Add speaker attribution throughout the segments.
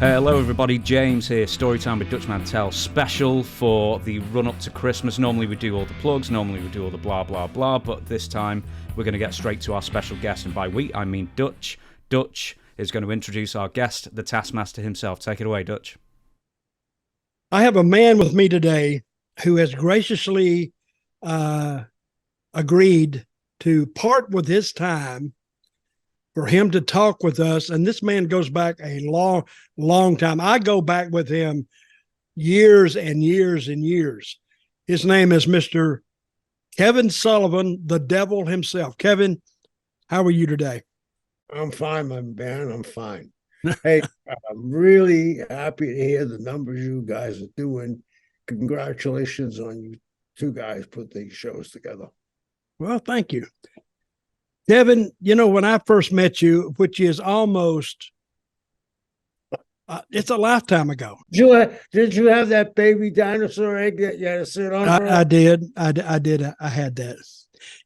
Speaker 1: Hello everybody, James here, Storytime with Dutch Mantell, special for the run-up to Christmas. Normally we do all the plugs, normally we do all the blah blah blah, but this time we're going to get straight to our special guest, and by we I mean Dutch. Dutch is going to introduce our guest, the Taskmaster himself. Take it away, Dutch.
Speaker 2: I have a man with me today who has graciously agreed to part with his time for him to talk with us. And this man goes back a long time. I go back with him years and years and years. His name is Mr. Kevin Sullivan, the devil himself. Kevin, how are you today?
Speaker 3: I'm fine, my man. I'm fine. Hey, I'm really happy to hear the numbers you guys are doing. Congratulations on you two guys put these shows together.
Speaker 2: Well, thank you. Kevin, you know, when I first met you, which is almost, it's a lifetime ago.
Speaker 3: Did you have that baby dinosaur egg that you had to sit on?
Speaker 2: I did. I had that.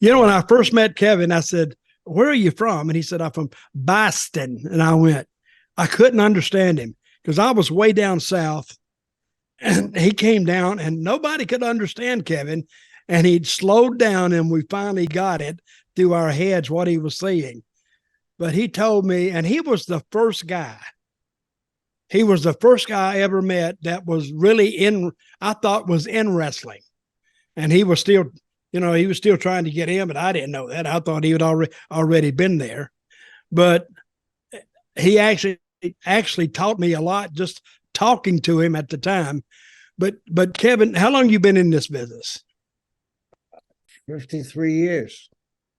Speaker 2: You know, when I first met Kevin, I said, "Where are you from?" And he said, "I'm from Boston." And I couldn't understand him because I was way down south, and he came down and nobody could understand Kevin. And he'd slowed down and we finally got it through our heads what he was saying. But he told me, and he was the first guy. He was the first guy I ever met that was really I thought was in wrestling. And he was still, he was still trying to get in, but I didn't know that. I thought he had already been there. But he actually taught me a lot just talking to him at the time. But Kevin, how long you been in this business?
Speaker 3: 53 years.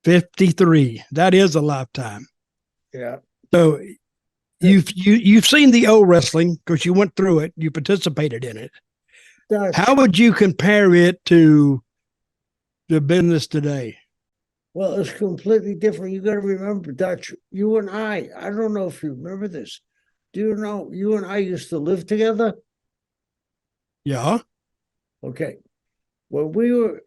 Speaker 2: 53. That is a lifetime.
Speaker 3: Yeah.
Speaker 2: So you've seen the old wrestling because you went through it. You participated in it. How would you compare it to the business today?
Speaker 3: Well, it's completely different. You got to remember, Dutch, you and I don't know if you remember this. Do you know you and I used to live together?
Speaker 2: Yeah.
Speaker 3: Okay. Well, we were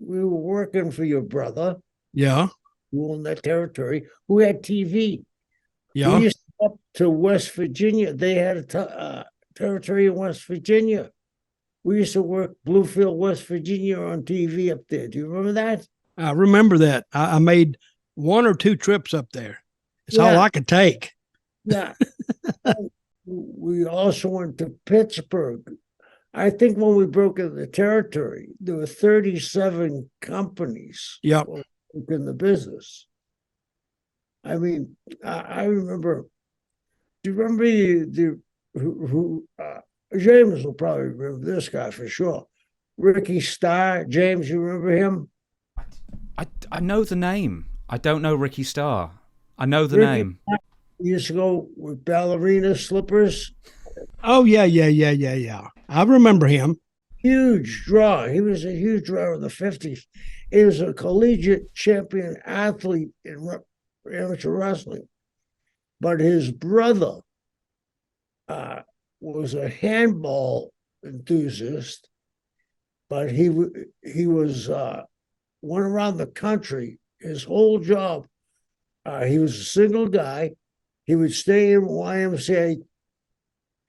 Speaker 3: working for your brother.
Speaker 2: Yeah.
Speaker 3: Who owned that territory, who had TV.
Speaker 2: Yeah.
Speaker 3: We used to go up to West Virginia. They had a territory in West Virginia. We used to work Bluefield, West Virginia on TV up there. Do you remember that?
Speaker 2: I remember that. I made one or two trips up there. It's all I could take.
Speaker 3: Yeah. We also went to Pittsburgh. I think when we broke into the territory, there were 37 companies
Speaker 2: in
Speaker 3: the business. I mean, I remember. Do you remember James will probably remember this guy for sure. Ric Steiner. James, you remember him?
Speaker 1: I know the name. I don't know Ricky Starr. I know the name.
Speaker 3: He used to go with ballerina slippers.
Speaker 2: Oh, yeah. I remember him.
Speaker 3: Huge draw. He was a huge draw in the 50s. He was a collegiate champion athlete in amateur wrestling. But his brother was a handball enthusiast, but he was went around the country. His whole job, he was a single guy. He would stay in YMCA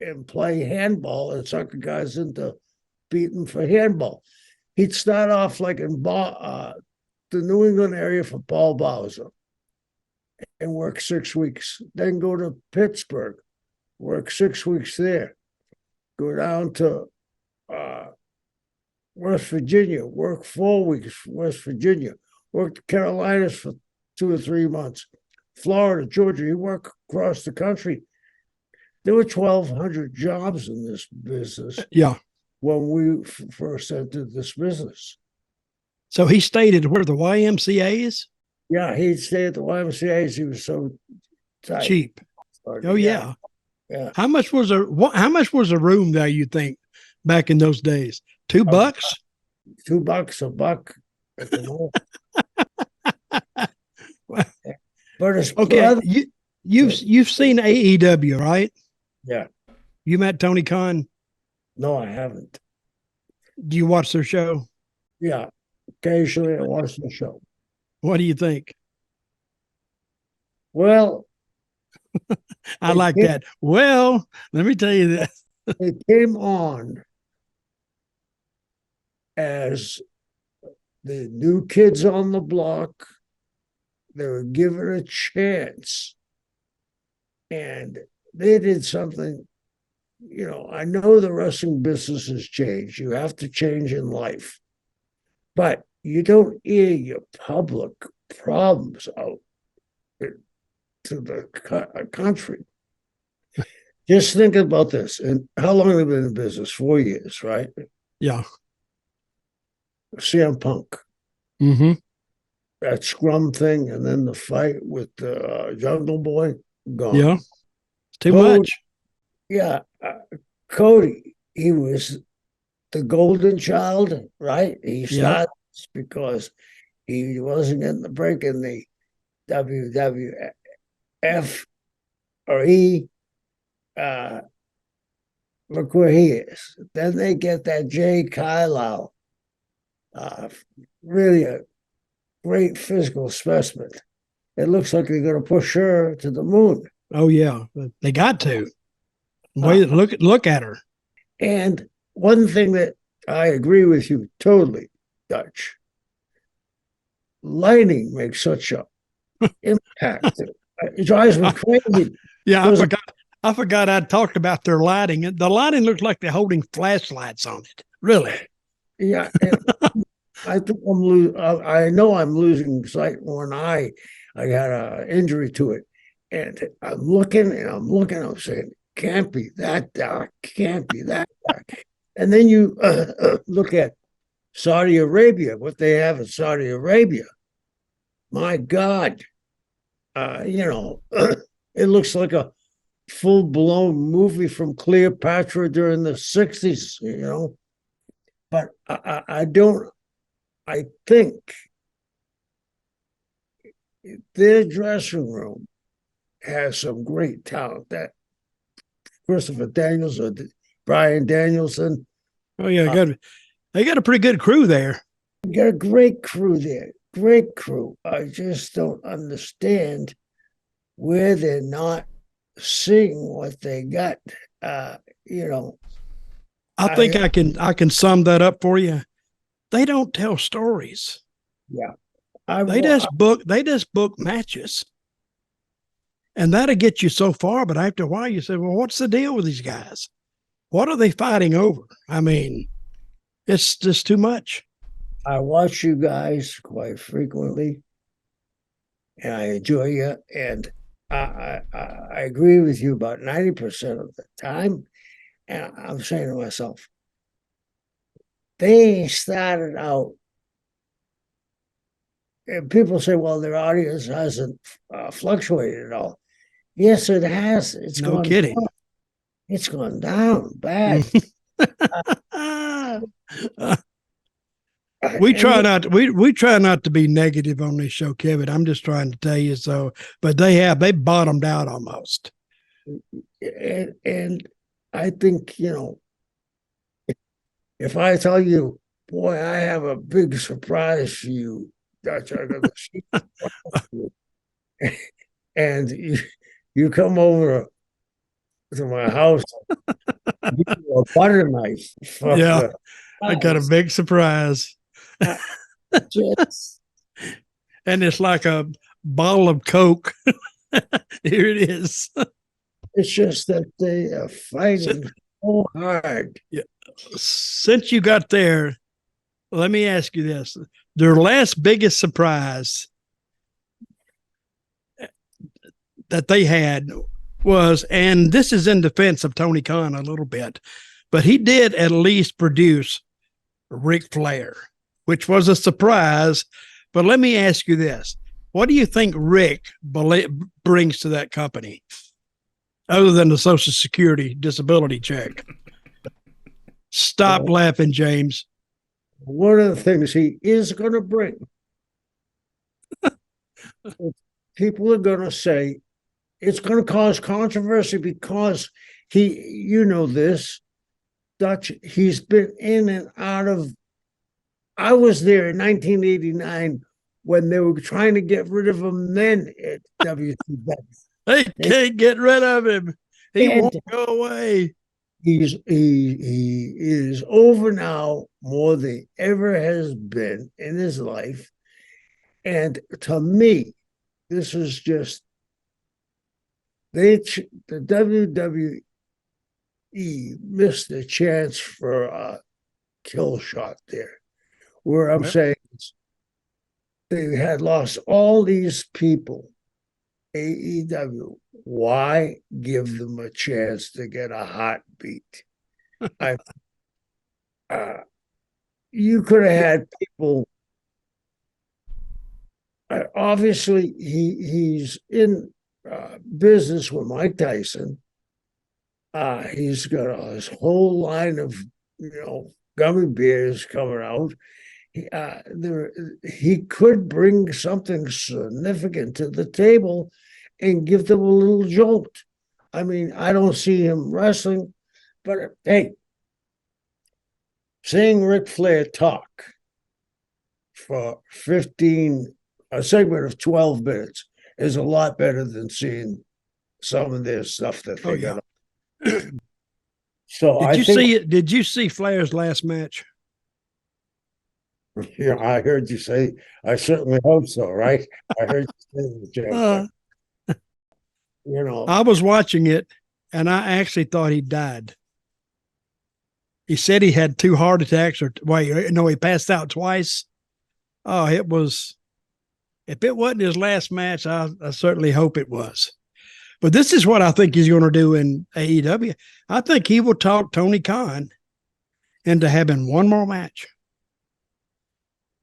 Speaker 3: and play handball and sucker guys into beating for handball. He'd start off like in the New England area for Paul Bowser and work 6 weeks. Then go to Pittsburgh, work 6 weeks there. Go down to West Virginia, work 4 weeks West Virginia. Work the Carolinas for 2 or 3 months. Florida, Georgia, he worked across the country. There were 1,200 jobs in this business.
Speaker 2: Yeah.
Speaker 3: When we first entered this business.
Speaker 2: So he stayed at where, the YMCA is?
Speaker 3: Yeah, he'd stay at the YMCA's. He was so tight.
Speaker 2: Cheap. Oh, yeah. How much was a room there, you think, back in those days? $2?
Speaker 3: $2 a buck. But it's
Speaker 2: okay. You've seen AEW, right?
Speaker 3: Yeah.
Speaker 2: You met Tony Khan?
Speaker 3: No, I haven't.
Speaker 2: Do you watch their show?
Speaker 3: Yeah. Occasionally I watch the show.
Speaker 2: What do you think?
Speaker 3: Well,
Speaker 2: I like that. Well, let me tell you this.
Speaker 3: It came on as the new kids on the block. They were given a chance, and they did something. I know the wrestling business has changed. You have to change in life, but you don't air your public problems out to the country. Just think about this. And how long have they been in business? 4 years, right?
Speaker 2: Yeah.
Speaker 3: CM Punk.
Speaker 2: Mm-hmm.
Speaker 3: That scrum thing, and then the fight with the Jungle Boy, gone.
Speaker 2: Yeah. Too
Speaker 3: Cody,
Speaker 2: much.
Speaker 3: Yeah. Cody, he was the golden child, right? He started because he wasn't getting the break in the WWF or E. Look where he is. Then they get that Jay Carlisle, really a great physical specimen. It looks like they're going to push her to the moon.
Speaker 2: Oh yeah, they got to. Look at her.
Speaker 3: And one thing that I agree with you totally, Dutch. Lighting makes such a impact. It drives me crazy.
Speaker 2: Yeah, I forgot I talked about their lighting. The lighting looks like they're holding flashlights on it. Really?
Speaker 3: Yeah. I think I know I'm losing sight one eye. I got an injury to it. And I'm looking, I'm saying, can't be that dark, can't be that dark. And then you look at Saudi Arabia, what they have in Saudi Arabia. My God, it looks like a full-blown movie from Cleopatra during the 60s, But I think their dressing room has some great talent. That Christopher Daniels or Brian Danielson.
Speaker 2: Oh yeah, they got a pretty good crew there.
Speaker 3: Got a great crew there. Great crew. I just don't understand where they're not seeing what they got.
Speaker 2: I think I can sum that up for you. They don't tell stories.
Speaker 3: Yeah.
Speaker 2: They just book matches. And that'll get you so far, but after a while you say, well, what's the deal with these guys? What are they fighting over? I mean, it's just too much.
Speaker 3: I watch you guys quite frequently, and I enjoy you. And I agree with you about 90% of the time. And I'm saying to myself, they started out, and people say, well, their audience hasn't fluctuated at all. Yes, it has. It's
Speaker 2: no kidding.
Speaker 3: Down. It's gone down bad.
Speaker 2: We try not to be negative on this show, Kevin. I'm just trying to tell you so, but they bottomed out almost.
Speaker 3: And I think, if I tell you, boy, I have a big surprise for you, Dutch, and you come over to my house, give you a butter knife.
Speaker 2: Yeah, I got a big surprise. And it's like a bottle of Coke. Here it is.
Speaker 3: It's just that they are fighting so hard.
Speaker 2: Yeah. Since you got there, let me ask you this. Their last biggest surprise that they had was, and this is in defense of Tony Khan a little bit, but he did at least produce Ric Flair, which was a surprise. But let me ask you this. What do you think Rick brings to that company other than the Social Security disability check? Stop laughing, James.
Speaker 3: One of the things he is going to bring, people are going to say it's going to cause controversy because this, Dutch, he's been in and out of. I was there in 1989 when they were trying to get rid of him then at WCW.
Speaker 2: They can't get rid of him. He
Speaker 3: And
Speaker 2: won't go away.
Speaker 3: he is over now more than ever has been in his life. And to me, this is just the WWE missed a chance for a kill shot there, where I'm saying they had lost all these people. AEW, why give them a chance to get a heartbeat? You could have had people. Obviously, he's in business with Mike Tyson. He's got his whole line of gummy bears coming out. He could bring something significant to the table and give them a little jolt. I mean, I don't see him wrestling, but hey, seeing Ric Flair talk for a segment of 12 minutes is a lot better than seeing some of their stuff that they got. So
Speaker 2: Did you see Flair's last match?
Speaker 3: Yeah, I heard you say. I certainly hope so. Right? I heard you say the joke.
Speaker 2: I was watching it, and I actually thought he died. He said he had 2 heart attacks, he passed out twice. Oh, it was. If it wasn't his last match, I certainly hope it was. But this is what I think he's going to do in AEW. I think he will talk Tony Khan into having one more match.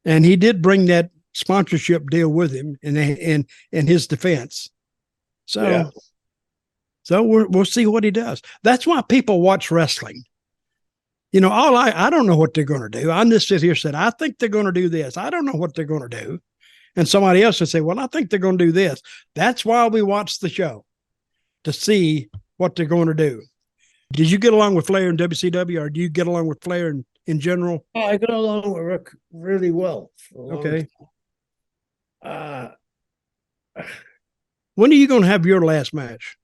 Speaker 2: And he did bring that sponsorship deal with him in his defense. So we'll see what he does. That's why people watch wrestling. I don't know what they're going to do. I'm just sit here and said, I think they're going to do this. I don't know what they're going to do. And somebody else would say, well, I think they're going to do this. That's why we watch the show, to see what they're going to do. Did you get along with Flair in WCW, or do you get along with Flair in general?
Speaker 3: I got along with Rick really well.
Speaker 2: Okay. When are you going to have your last match?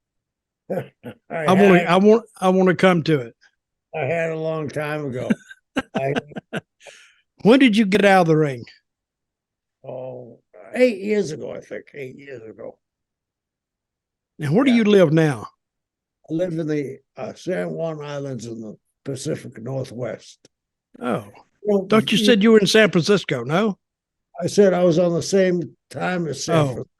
Speaker 2: I want to come to it.
Speaker 3: I had a long time ago.
Speaker 2: When did you get out of the ring?
Speaker 3: 8 years ago, I think. 8 years ago.
Speaker 2: And where do you live now?
Speaker 3: I live in the San Juan Islands in the Pacific Northwest.
Speaker 2: Oh, thought you said you were in San Francisco, no?
Speaker 3: I said I was on the same time as San Francisco.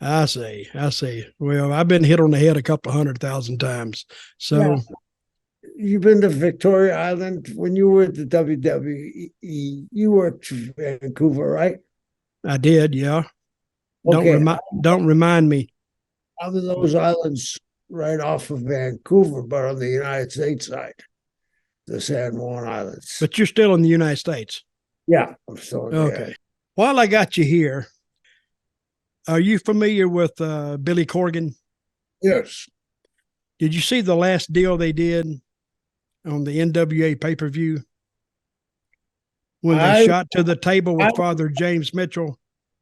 Speaker 2: I see. Well, I've been hit on the head a couple 100,000 times. So
Speaker 3: yeah. You've been to Victoria Island when you were at the WWE. You worked in Vancouver, right?
Speaker 2: I did, yeah.
Speaker 3: Okay.
Speaker 2: Don't remind me.
Speaker 3: I'm in those islands right off of Vancouver, but on the United States side, the San Juan Islands.
Speaker 2: But you're still in the United States.
Speaker 3: Yeah, I'm still in
Speaker 2: okay. There. While I got you here, are you familiar with Billy Corgan?
Speaker 3: Yes.
Speaker 2: Did you see the last deal they did on the NWA pay-per-view when they shot to the table with Father James Mitchell?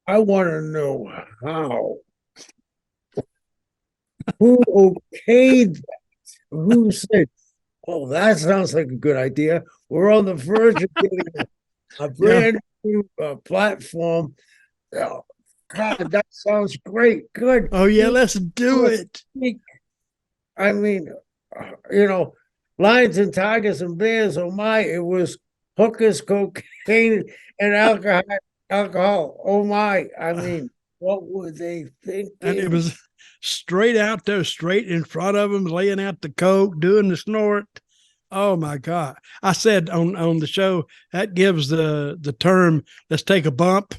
Speaker 3: I want to know how. Who okayed that? Who said, oh, that sounds like a good idea. We're on the verge of getting a brand new platform. Oh, God, that sounds great. Good.
Speaker 2: Oh, yeah, let's do it.
Speaker 3: I mean, lions and tigers and bears, oh my, it was hookers, cocaine, and alcohol. Oh my, I mean, what were they thinking?
Speaker 2: And it was straight out there, straight in front of them, laying out the coke, doing the snort. Oh my God. I said on the show, that gives the term, let's take a bump,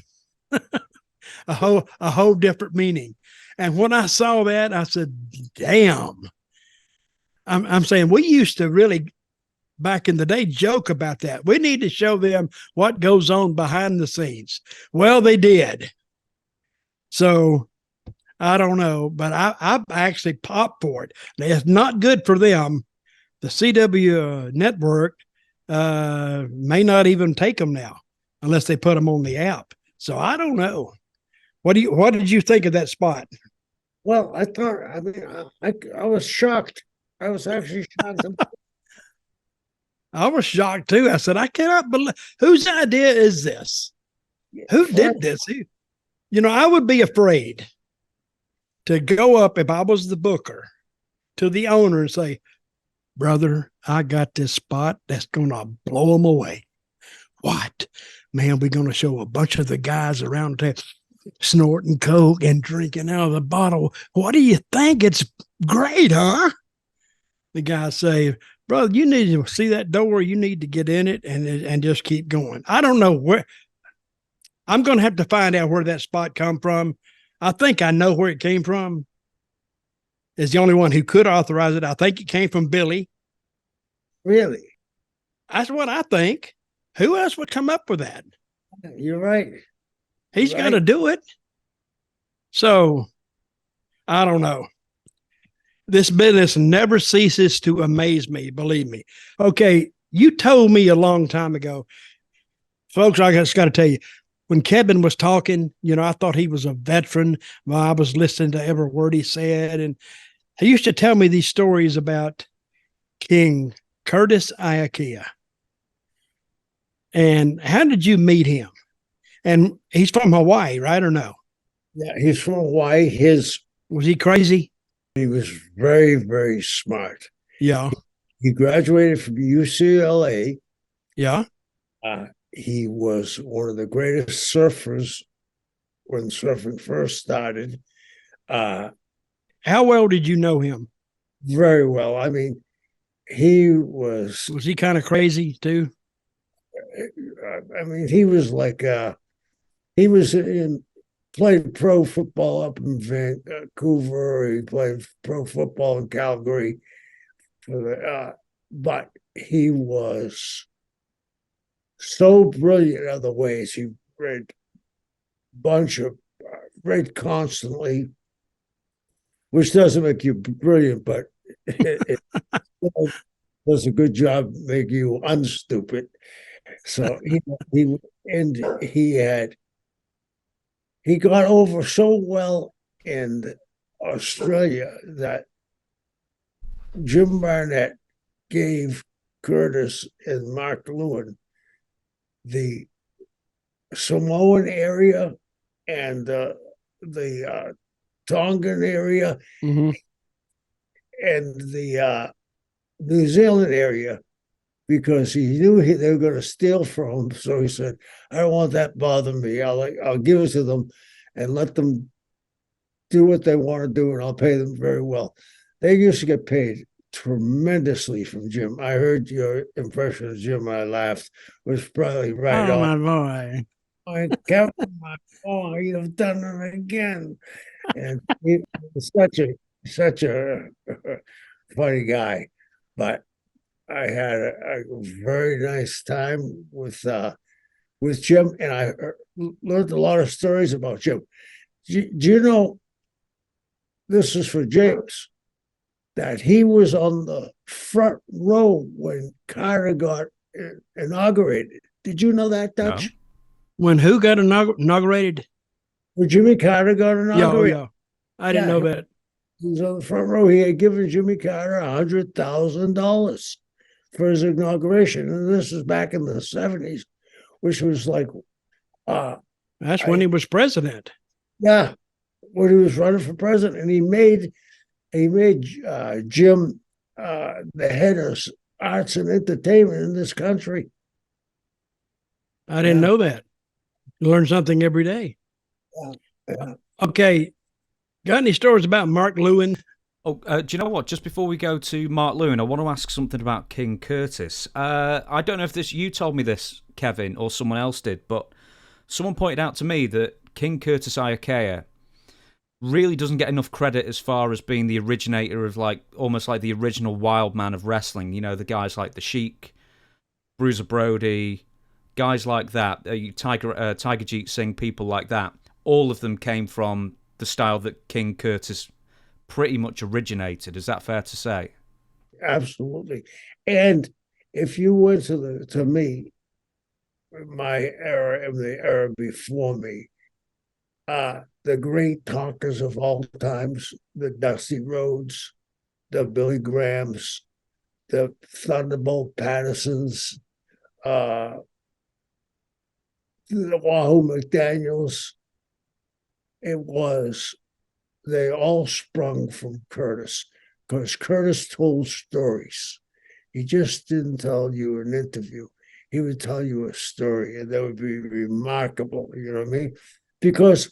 Speaker 2: a whole different meaning. And when I saw that, I said, damn. I'm saying we used to really, back in the day, joke about that. We need to show them what goes on behind the scenes. Well, they did. So I don't know, but I actually popped for it. It's not good for them. The CW network may not even take them now unless they put them on the app. So I don't know. What did you think of that spot?
Speaker 3: Well, I thought, I mean, I was shocked. I was actually shocked.
Speaker 2: I was shocked too. I said, I cannot believe whose idea is this? Who did this? I would be afraid to go up if I was the booker to the owner and say, brother, I got this spot that's going to blow them away. What? Man, we're going to show a bunch of the guys around town snorting Coke and drinking out of the bottle. What do you think? It's great, huh? The guys say, brother, you need to see that door. You need to get in it and just keep going. I don't know where. I'm going to have to find out where that spot come from. I think I know where it came from. Is the only one who could authorize it. I think it came from Billy.
Speaker 3: Really?
Speaker 2: That's what I think. Who else would come up with that?
Speaker 3: You're right.
Speaker 2: He's got to do it. So I don't know. This business never ceases to amaze me, believe me. Okay, you told me a long time ago, folks, I just got to tell you, when Kevin was talking, I thought he was a veteran. Well, I was listening to every word he said. And he used to tell me these stories about King Curtis Iaukea. And how did you meet him? And he's from Hawaii, right, or no?
Speaker 3: Yeah, he's from Hawaii.
Speaker 2: Was he crazy?
Speaker 3: He was very, very smart.
Speaker 2: Yeah.
Speaker 3: He graduated from UCLA.
Speaker 2: Yeah.
Speaker 3: He was one of the greatest surfers when surfing first started.
Speaker 2: How well did you know him?
Speaker 3: Very well. I mean, he was.
Speaker 2: Was he kind of crazy too?
Speaker 3: I mean, he was like he was played pro football up in Vancouver. He played pro football in Calgary. But he was so brilliant in other ways. He read constantly, which doesn't make you brilliant, but it does a good job making you unstupid. So he got over so well in Australia that Jim Barnett gave Curtis and Mark Lewin the Samoan area and the Tongan area
Speaker 2: mm-hmm.
Speaker 3: and the New Zealand area because he knew they were going to steal from him. So he said, I don't want that bothering me. I'll give it to them and let them do what they want to do, and I'll pay them very well. They used to get paid tremendously from Jim. I heard your impression of Jim. I laughed. It was probably right on.
Speaker 2: My boy.
Speaker 3: I kept my boy. You've done it again. And he was such a funny guy. But I had a very nice time with Jim, and I learned a lot of stories about Jim. Do you know, this is for James, that he was on the front row when Carter got inaugurated. Did you know that, Dutch?
Speaker 2: No. When who got inaugurated?
Speaker 3: When Jimmy Carter got inaugurated.
Speaker 2: Yeah. I didn't know that.
Speaker 3: He was on the front row. He had given Jimmy Carter $100,000 for his inauguration. And this was back in the 70s, which was like...
Speaker 2: that's when he was president.
Speaker 3: Yeah, when he was running for president. And he made Jim the head of arts and entertainment in this country.
Speaker 2: I didn't know that. You learn something every day.
Speaker 3: Yeah.
Speaker 2: Okay. Got any stories about Mark Lewin?
Speaker 1: Oh, do you know what? Just before we go to Mark Lewin, I want to ask something about King Curtis. I don't know if you told me this, Kevin, or someone else did, but someone pointed out to me that King Curtis Iaukea really doesn't get enough credit as far as being the originator of almost like the original wild man of wrestling. You know, the guys like the Sheik, Bruiser Brody, guys like that, Tiger Jeet Singh, people like that. All of them came from the style that King Curtis pretty much originated. Is that fair to say?
Speaker 3: Absolutely. And if you went to me, my era and the era before me, the great talkers of all times, the Dusty Rhodes, the Billy Grahams, the Thunderbolt Pattersons, the Wahoo McDaniels. They all sprung from Curtis, because Curtis told stories. He just didn't tell you an interview. He would tell you a story, and that would be remarkable. You know what I mean? Because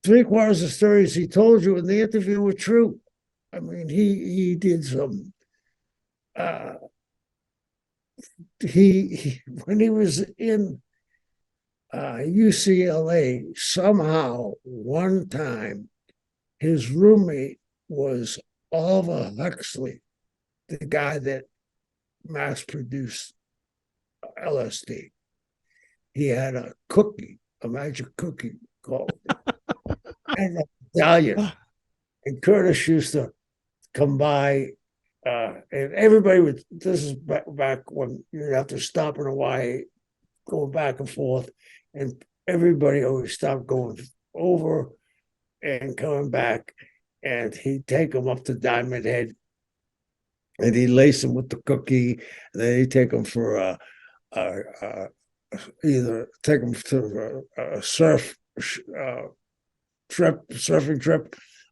Speaker 3: 3/4 of stories he told you in the interview were true. I mean, he did some. He when he was in UCLA, somehow one time his roommate was Oliver Huxley, the guy that mass produced LSD. He had a cookie, a magic cookie called and Italian. And Curtis used to come by, and everybody would. This is back when you'd have to stop in Hawaii, going back and forth, and everybody always stopped going over and coming back, and he'd take them up to Diamond Head, and he'd lace them with the cookie, and then he'd take them for either take them to a surfing trip,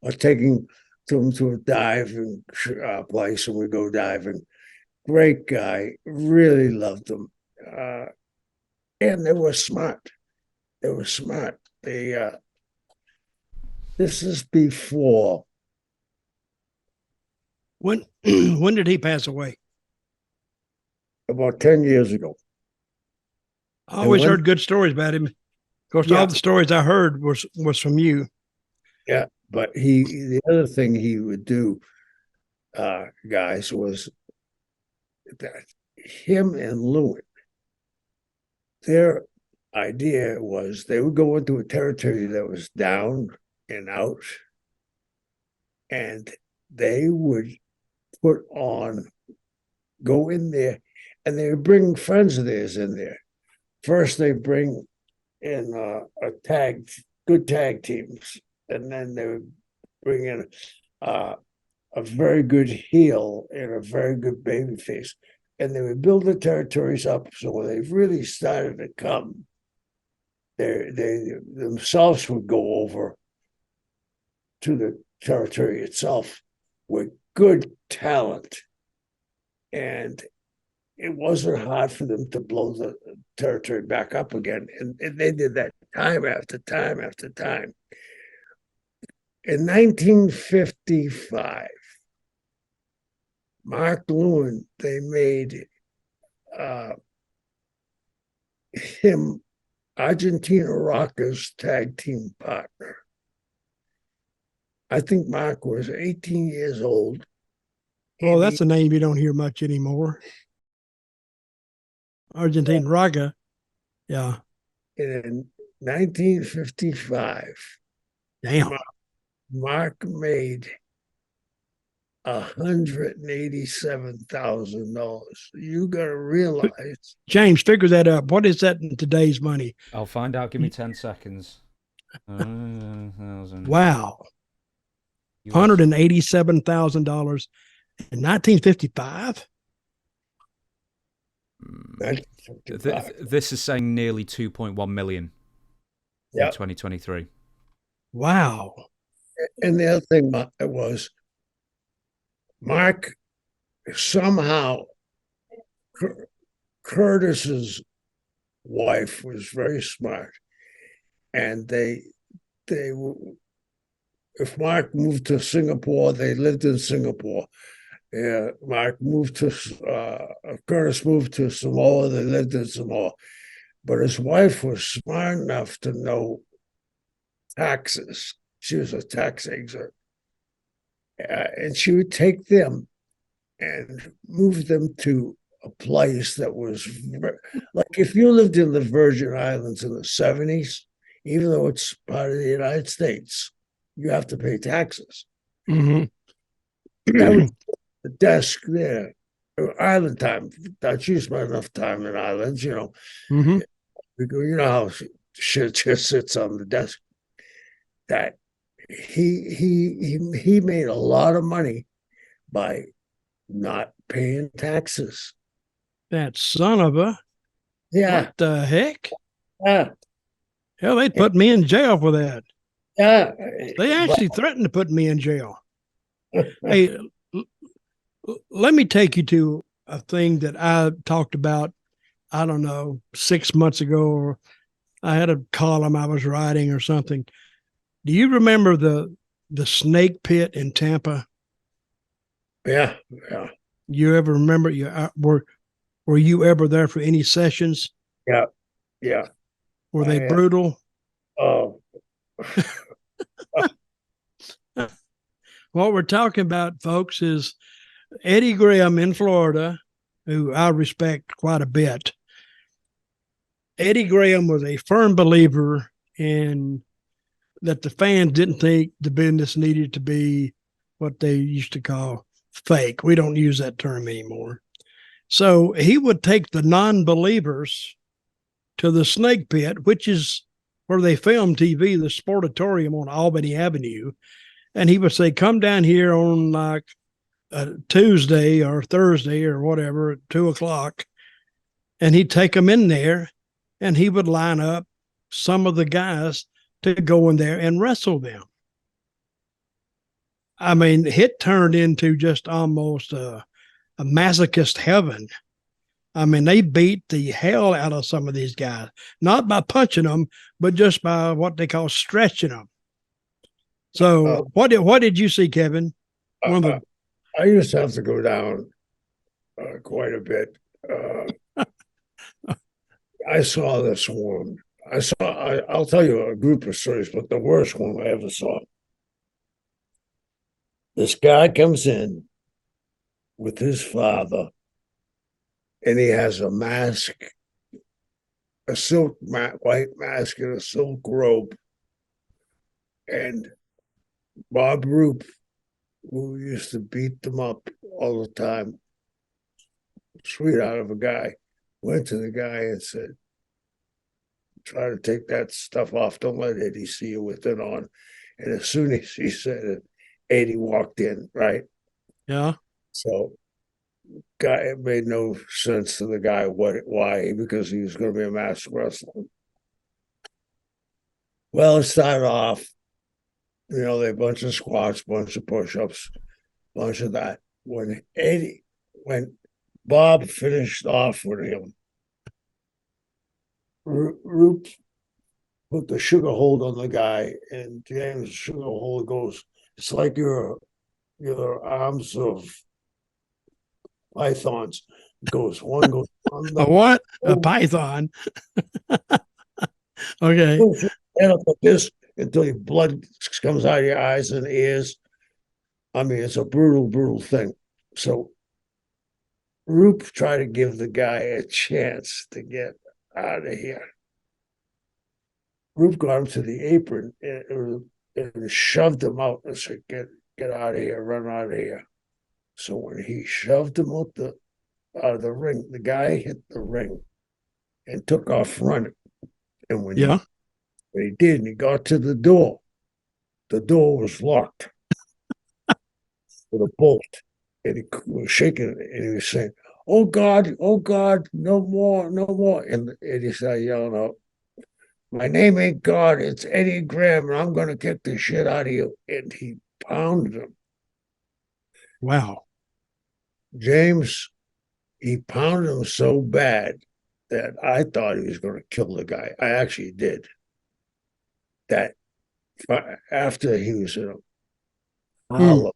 Speaker 3: or taking them to a diving place, and we go diving. Great guy, really loved them, and they were smart. They were smart. This is before.
Speaker 2: When did he pass away?
Speaker 3: About 10 years ago.
Speaker 2: I always heard good stories about him. Of course,
Speaker 3: Yeah.
Speaker 2: all the stories I heard was from you.
Speaker 3: Yeah, but the other thing he would do, guys, was that him and Lewin, their idea was they would go into a territory that was down and out, and they would go in there, and they would bring friends of theirs in there. First, they bring in good tag teams, and then they would bring in a very good heel and a very good baby face, and they would build the territories up. So when they really started to come, they themselves would go over to the territory itself with good talent, and it wasn't hard for them to blow the territory back up again. And they did that time after time after time. In 1955, Mark Lewin, they made him Argentina Rocca's tag team partner. I think Mark was 18 years old.
Speaker 2: Well, that's a name you don't hear much anymore. Argentine Rocca. Yeah.
Speaker 3: In 1955,
Speaker 2: Damn.
Speaker 3: Mark made $187,000. You got to realize.
Speaker 2: James, figure that up. What is that in today's money?
Speaker 1: I'll find out. Give me 10 seconds. 100,000.
Speaker 2: Wow. $187,000 in 1955.
Speaker 1: This is saying nearly 2.1 million in 2023.
Speaker 2: Wow.
Speaker 3: And the other thing was Mark somehow, Curtis's wife was very smart, and if Mark moved to Singapore, they lived in Singapore. Mark moved to Curtis moved to Samoa, they lived in Samoa. But his wife was smart enough to know taxes. She was a tax expert. And she would take them and move them to a place that was like, if you lived in the Virgin Islands in the 70s, even though it's part of the United States, you have to pay taxes.
Speaker 2: Mm-hmm.
Speaker 3: That was the desk there. Island time. Dutch, you spent enough time in islands, you know.
Speaker 2: Mm-hmm.
Speaker 3: You know how shit just sits on the desk. That he made a lot of money by not paying taxes.
Speaker 2: That son of a.
Speaker 3: Yeah.
Speaker 2: What the heck?
Speaker 3: Yeah.
Speaker 2: Hell, they'd put me in jail for that.
Speaker 3: Yeah.
Speaker 2: They actually threatened to put me in jail. Hey, let me take you to a thing that I talked about, I don't know, 6 months ago, or I had a column I was writing or something. Do you remember the snake pit in Tampa?
Speaker 3: Yeah.
Speaker 2: You ever remember? Were you ever there for any sessions?
Speaker 3: Yeah.
Speaker 2: Were they brutal?
Speaker 3: Oh.
Speaker 2: What we're talking about, folks, is Eddie Graham in Florida, who I respect quite a bit. Eddie Graham was a firm believer in that the fans didn't think the business needed to be what they used to call fake. We don't use that term anymore. So he would take the non-believers to the snake pit, which is where they film TV, the Sportatorium on Albany Avenue. And he would say, come down here on like a Tuesday or Thursday or whatever at 2:00. And he'd take them in there and he would line up some of the guys to go in there and wrestle them. I mean, it turned into just almost a masochist heaven. I mean, they beat the hell out of some of these guys, not by punching them, but just by what they call stretching them. So what did you see, Kevin?
Speaker 3: I used to have to go down quite a bit. I saw this one. I'll tell you a group of stories, but the worst one I ever saw. This guy comes in with his father, and he has a mask, a silk white mask and a silk robe. And Bob Roop, who used to beat them up all the time, sweetheart of a guy, went to the guy and said, try to take that stuff off. Don't let Eddie see you with it on. And as soon as he said it, Eddie walked in, right?
Speaker 2: Yeah.
Speaker 3: So it made no sense to the guy why, because he was going to be a masked wrestler. Well, it started off, they a bunch of squats, bunch of push-ups, bunch of that. When Bob finished off with him, Roop put the sugar hold on the guy, and James' sugar hold goes, it's like your arms of pythons. One goes on the
Speaker 2: a what? A python. Okay.
Speaker 3: Head up like this until your blood comes out of your eyes and ears. I mean, it's a brutal thing. So Roop tried to give the guy a chance to get out of here. Roop got him to the apron and shoved him out and said, get out of here, run out of here. So when he shoved him out of the ring, the guy hit the ring and took off running. And when he did, and he got to the door was locked with a bolt. And he was shaking it, and he was saying, oh God, no more. And he started yelling out, my name ain't God, it's Eddie Graham, and I'm going to kick the shit out of you. And he pounded him.
Speaker 2: Wow.
Speaker 3: James, he pounded him so bad that I thought he was going to kill the guy. I actually did. That after he was in a hollow,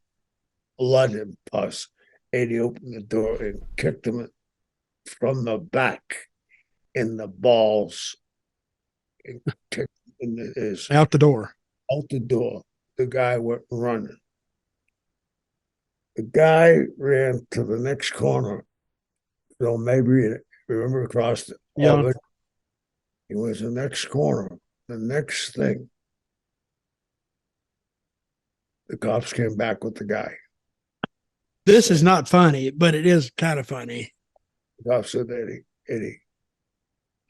Speaker 3: blood and pus, Eddie opened the door and kicked him from the back in the balls. And kicked him
Speaker 2: out the door.
Speaker 3: Out the door. The guy went running. The guy ran to the next corner. So maybe remember across the Albany. He was the next corner. The next thing, the cops came back with the guy.
Speaker 2: This is not funny, but it is kind of funny.
Speaker 3: The cop said, Eddie,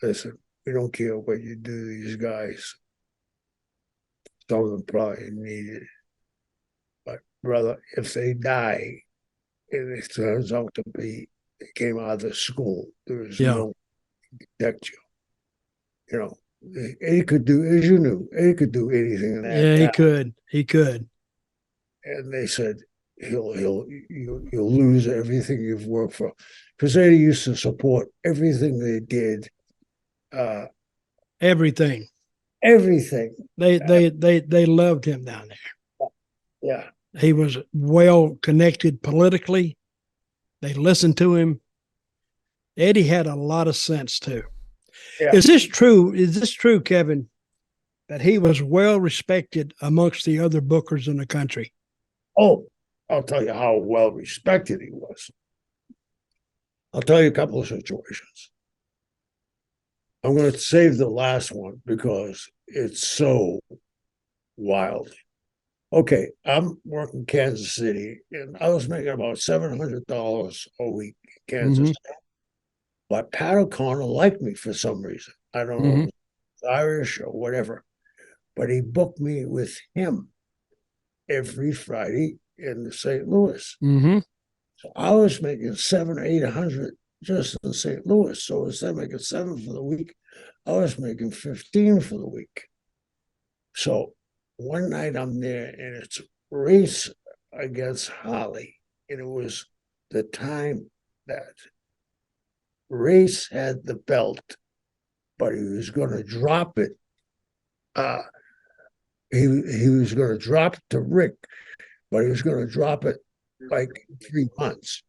Speaker 3: listen, we don't care what you do to these guys. Some of them probably need it. But brother, if they die and it turns out to be they came out of the school, there is no protect you. You know, Eddie could do, as you knew, Eddie could do anything in that.
Speaker 2: Yeah, he could. He could.
Speaker 3: And they said you'll lose everything you've worked for, because Eddie used to support everything they did.
Speaker 2: Everything. They loved him down there.
Speaker 3: Yeah.
Speaker 2: He was well connected politically. They listened to him. Eddie had a lot of sense too.
Speaker 3: Yeah.
Speaker 2: Is this true, Kevin, that he was well respected amongst the other bookers in the country?
Speaker 3: Oh, I'll tell you how well respected he was. I'll tell you a couple of situations. I'm going to save the last one because it's so wild. Okay, I'm working Kansas City, and I was making about $700 a week in Kansas City. But Pat O'Connor liked me for some reason. I don't know if it was Irish or whatever. But he booked me with him every Friday in St. Louis. So I was making $700 or $800 just in St. Louis. So instead of making $7 for the week, I was making $15 for the week. So one night I'm there, and it's race against Holly. And it was the time that Race had the belt, but he was going to drop it. He was going to drop it to Rick, but he was going to drop it like 3 months.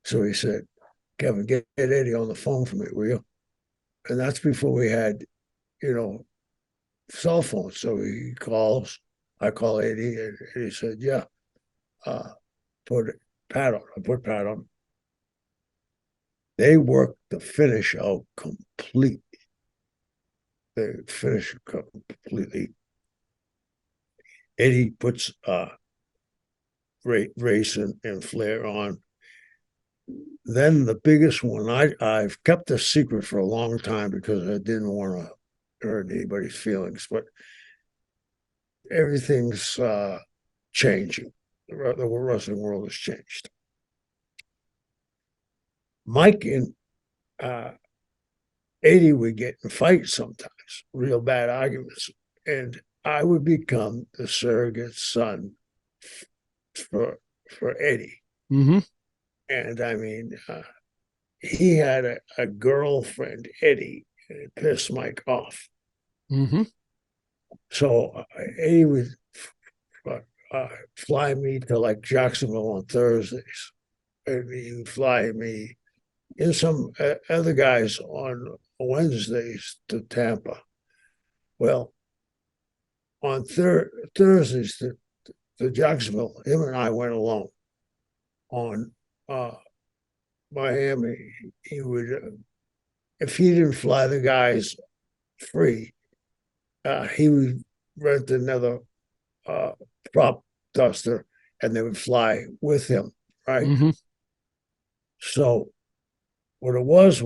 Speaker 3: So he said, Kevin, get Eddie on the phone for me, will you? And that's before we had, cell phones. So he calls, I call Eddie, and he said, yeah, put Pat on. I put Pat on. They worked the finish out completely. They finish completely. Eddie puts Race and Flair on. Then the biggest one, I've kept a secret for a long time because I didn't want to hurt anybody's feelings, but everything's changing. The wrestling world has changed. Mike and Eddie would get in fights sometimes, real bad arguments, and I would become the surrogate son for Eddie. And I mean, he had a girlfriend, Eddie, and it pissed Mike off. So Eddie would fly me to like Jacksonville on Thursdays, and he would fly me and some other guys on Wednesdays to Tampa. Well, on Thursdays to Jacksonville, him and I went alone. On Miami, he would, if he didn't fly the guys free, he would rent another prop duster, and they would fly with him, right? So what it was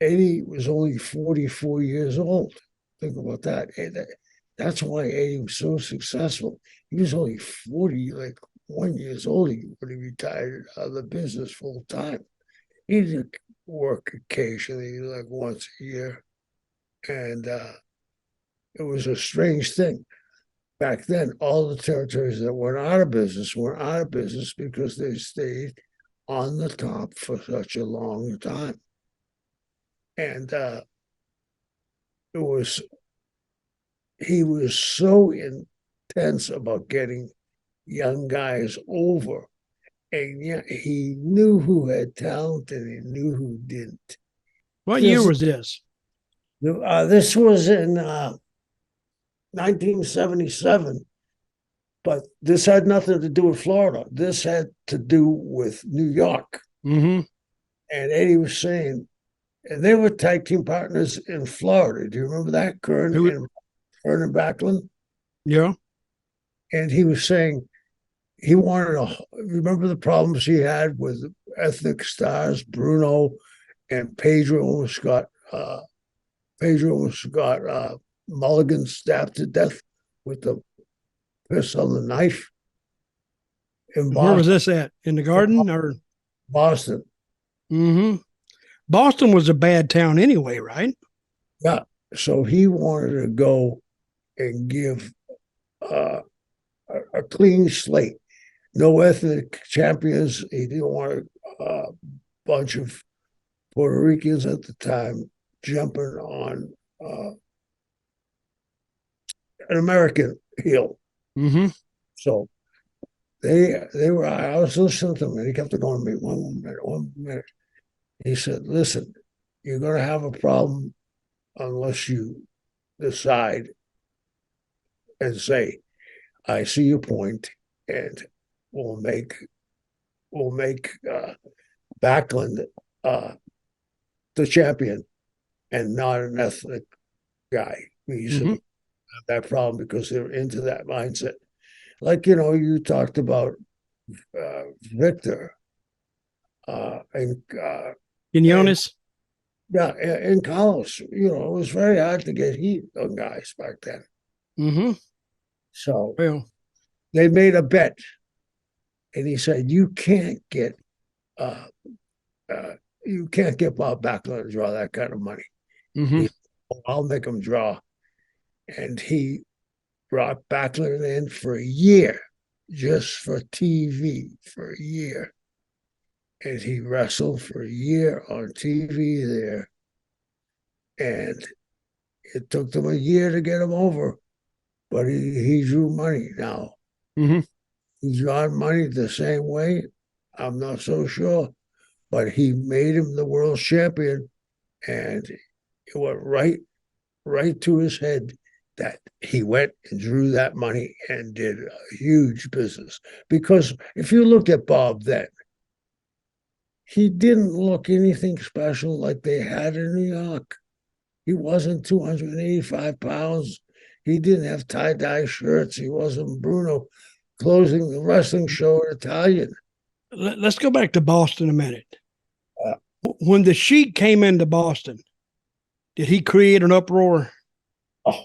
Speaker 3: Eddie was only 44 years old. Think about that. That's why Eddie was so successful. He was only 41 years old when he retired out of the business full time. He did work occasionally, like once a year. And it was a strange thing. Back then, all the territories that went out of business because they stayed on the top for such a long time. And he was so intense about getting young guys over, and yet he knew who had talent and he knew who didn't.
Speaker 2: What year was this?
Speaker 3: This was in 1977, but this had nothing to do with Florida. This had to do with New York. And Eddie was saying, and they were tag team partners in Florida. Do you remember that? Kern and Backlund?
Speaker 2: Yeah. And
Speaker 3: he was saying he wanted to remember the problems he had with ethnic stars, Bruno and Pedro almost got Pedro almost got Mulligan stabbed to death with the pistol and the knife in
Speaker 2: Where was
Speaker 3: Boston.
Speaker 2: this at? In the Garden or?
Speaker 3: Boston.
Speaker 2: Mm-hmm. Boston was a bad town anyway, right?
Speaker 3: Yeah. So he wanted to go and give a clean slate. No ethnic champions. He didn't want a bunch of Puerto Ricans at the time jumping on an American heel.
Speaker 2: Mm-hmm.
Speaker 3: So they were. I was listening to him, and he kept going to me 1 minute, 1 minute. He said, "Listen, you're going to have a problem unless you decide and say, I see your point, and we'll make Backlund the champion and not an ethnic guy." He said, have that problem because they're into that mindset. Like, you talked about Victor and
Speaker 2: Quinones?
Speaker 3: yeah, in college, it was very hard to get heat on guys back then.
Speaker 2: Mm-hmm.
Speaker 3: So
Speaker 2: Well,
Speaker 3: they made a bet, and he said, "You can't get Bob Backlund to draw that kind of money."
Speaker 2: mm-hmm.
Speaker 3: I'll make him draw, and he brought Backlund in for a year, just for TV for a year, and he wrestled for a year on TV there, and it took them a year to get him over, but he drew money now.
Speaker 2: Mm-hmm.
Speaker 3: He drew money the same way. I'm not so sure, but he made him the world champion, and it went right to his head that he went and drew that money and did a huge business. Because if you look at Bob then, he didn't look anything special like they had in New York. He wasn't 285 pounds. He didn't have tie-dye shirts. He wasn't Bruno closing the wrestling show in Italian.
Speaker 2: Let's go back to Boston a minute. When the Sheik came into Boston, did he create an uproar?
Speaker 3: Oh,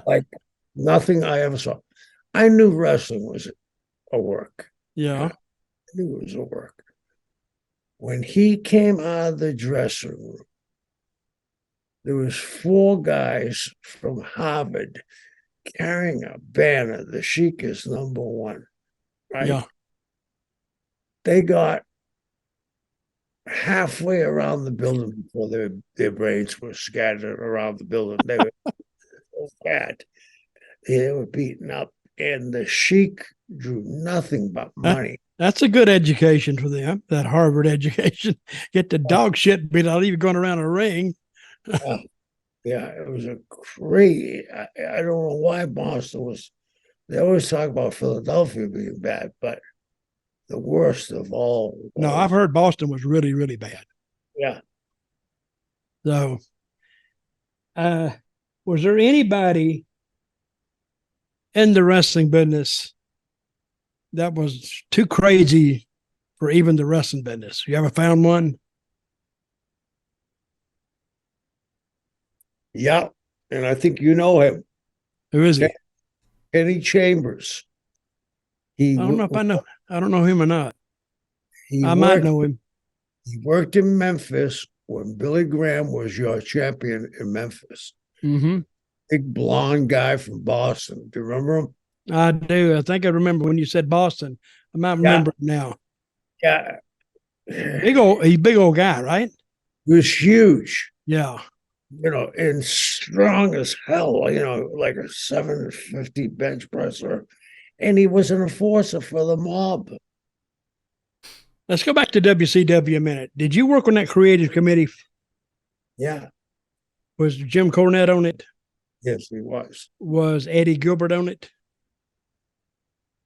Speaker 3: like nothing I ever saw. I knew wrestling was a work.
Speaker 2: Yeah.
Speaker 3: I knew it was a work. When he came out of the dressing room, there was 4 guys from Harvard carrying a banner. The Sheik is number 1, right?
Speaker 2: Yeah.
Speaker 3: They got halfway around the building before their brains were scattered around the building. They were so bad. They were beaten up, and the Sheik drew nothing but money.
Speaker 2: That's a good education for them, that Harvard education. Get the dog shit beat out, even going around a ring.
Speaker 3: Yeah, it was a great. I don't know why Boston was. They always talk about Philadelphia being bad, but the worst of all.
Speaker 2: No, I've heard Boston was really, really bad.
Speaker 3: Yeah.
Speaker 2: So, was there anybody in the wrestling business that was too crazy for even the wrestling business? You ever found one?
Speaker 3: Yeah, and I think you know him.
Speaker 2: Who is he?
Speaker 3: Kenny Chambers.
Speaker 2: I don't know if I know. I don't know him or not. I might know him.
Speaker 3: He worked in Memphis when Billy Graham was your champion in Memphis.
Speaker 2: Mm-hmm.
Speaker 3: Big blonde guy from Boston. Do you remember him?
Speaker 2: I do. I think I remember when you said Boston. I might remember him now.
Speaker 3: Yeah.
Speaker 2: He's a big old guy, right?
Speaker 3: He was huge.
Speaker 2: Yeah.
Speaker 3: And strong as hell, like a 750 bench presser. And he was an enforcer for the mob.
Speaker 2: Let's go back to WCW a minute. Did you work on that creative committee?
Speaker 3: Yeah.
Speaker 2: Was Jim Cornette on it?
Speaker 3: Yes, he was.
Speaker 2: Was Eddie Gilbert on it?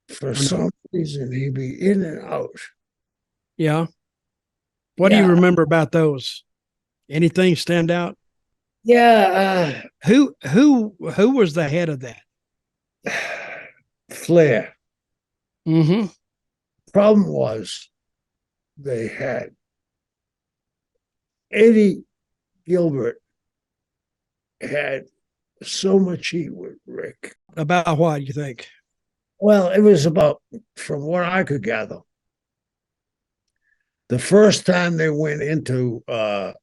Speaker 3: For some reason, he'd be in and out.
Speaker 2: Yeah. What do you remember about those? Anything stand out?
Speaker 3: Yeah.
Speaker 2: Who was the head of that?
Speaker 3: Flair.
Speaker 2: Mm-hmm.
Speaker 3: Problem was they had Eddie Gilbert had so much heat with Rick.
Speaker 2: About what you think?
Speaker 3: Well, it was about, from what I could gather, the first time they went into the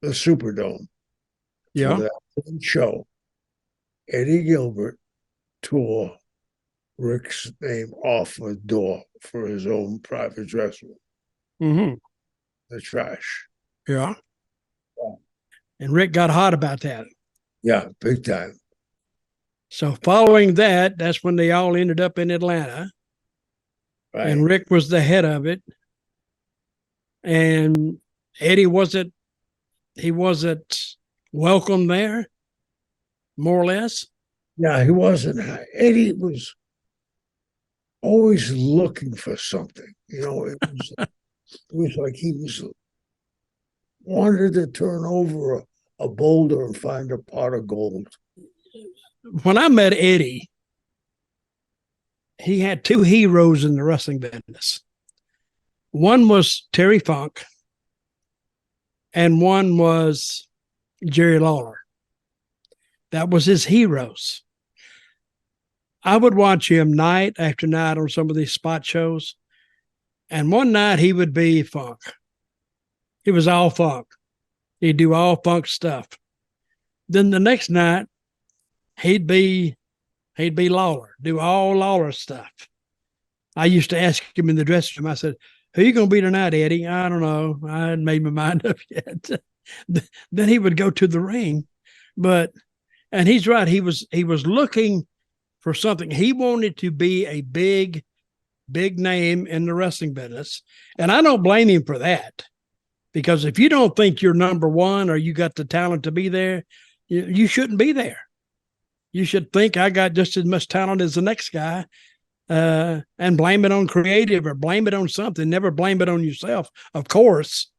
Speaker 3: Superdome for that show, Eddie Gilbert tore Rick's name off a door for his own private dressing room.
Speaker 2: Mm-hmm.
Speaker 3: The trash.
Speaker 2: Yeah. And Rick got hot about that.
Speaker 3: Yeah, big time.
Speaker 2: So following that, that's when they all ended up in Atlanta. Right. And Rick was the head of it. And Eddie wasn't welcome there, more or less.
Speaker 3: Yeah, he wasn't. Eddie was always looking for something. It was like he wanted to turn over a boulder and find a pot of gold.
Speaker 2: When I met Eddie, he had two heroes in the wrestling business. One was Terry Funk, and one was Jerry Lawler. That was his heroes. I would watch him night after night on some of these spot shows, and one night he would be Funk. It was all Funk. He'd do all Funk stuff. Then the next night, he'd be Lawler, do all Lawler stuff. I used to ask him in the dressing room, I said, "Who you going to be tonight, Eddie?" "I don't know. I hadn't made my mind up yet." Then he would go to the ring. And he's right. He was looking for something. He wanted to be a big name in the wrestling business. And I don't blame him for that. Because if you don't think you're number one or you got the talent to be there, you shouldn't be there. You should think I got just as much talent as the next guy, and blame it on creative or blame it on something. Never blame it on yourself, of course.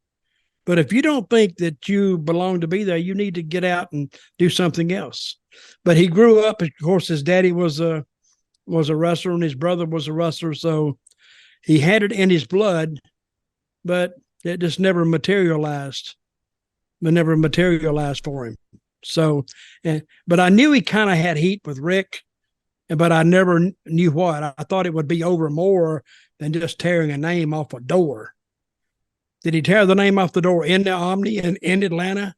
Speaker 2: But if you don't think that you belong to be there, you need to get out and do something else. But he grew up, of course, his daddy was a wrestler and his brother was a wrestler. So he had it in his blood, but it just never materialized. It never materialized for him. So, but I knew he kind of had heat with Rick, but I never knew what. I thought it would be over more than just tearing a name off a door. Did he tear the name off the door in the Omni in Atlanta?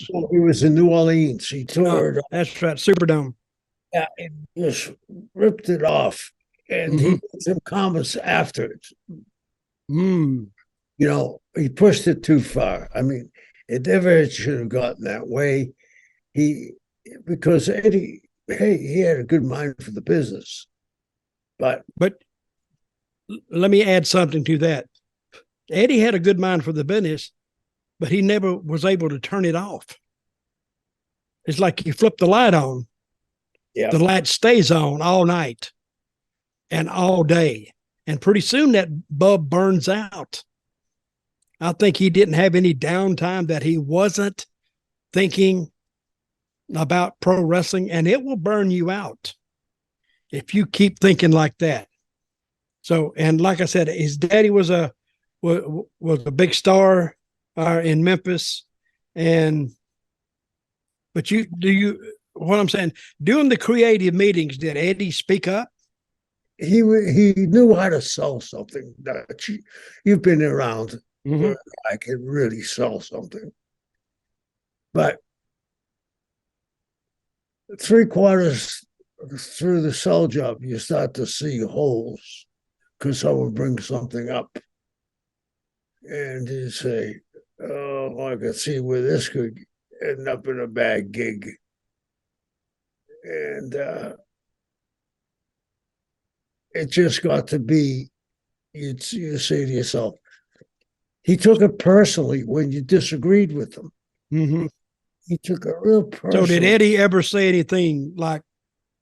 Speaker 3: Well, he was in New Orleans. He tore it.
Speaker 2: That's right, Superdome.
Speaker 3: Yeah, he just ripped it off. And he put some comments after it. He pushed it too far. I mean, it never should have gotten that way. Because Eddie, he had a good mind for the business. But
Speaker 2: let me add something to that. Eddie had a good mind for the business, but he never was able to turn it off. It's like you flip the light on. Yeah. The light stays on all night and all day. And pretty soon that bulb burns out. I think he didn't have any downtime that he wasn't thinking about pro wrestling, and it will burn you out if you keep thinking like that. So, and like I said, his daddy was a big star in Memphis, but what I'm saying, during the creative meetings, did Eddie speak up?
Speaker 3: He knew how to sell something. You've been around. Where I can really sell something, but 3/4 through the sell job, you start to see holes because someone brings something up. And you say, "Oh, I can see where this could end up in a bad gig." And it just got to be, you say to yourself, he took it personally when you disagreed with him. He took it real personal.
Speaker 2: So did Eddie ever say anything like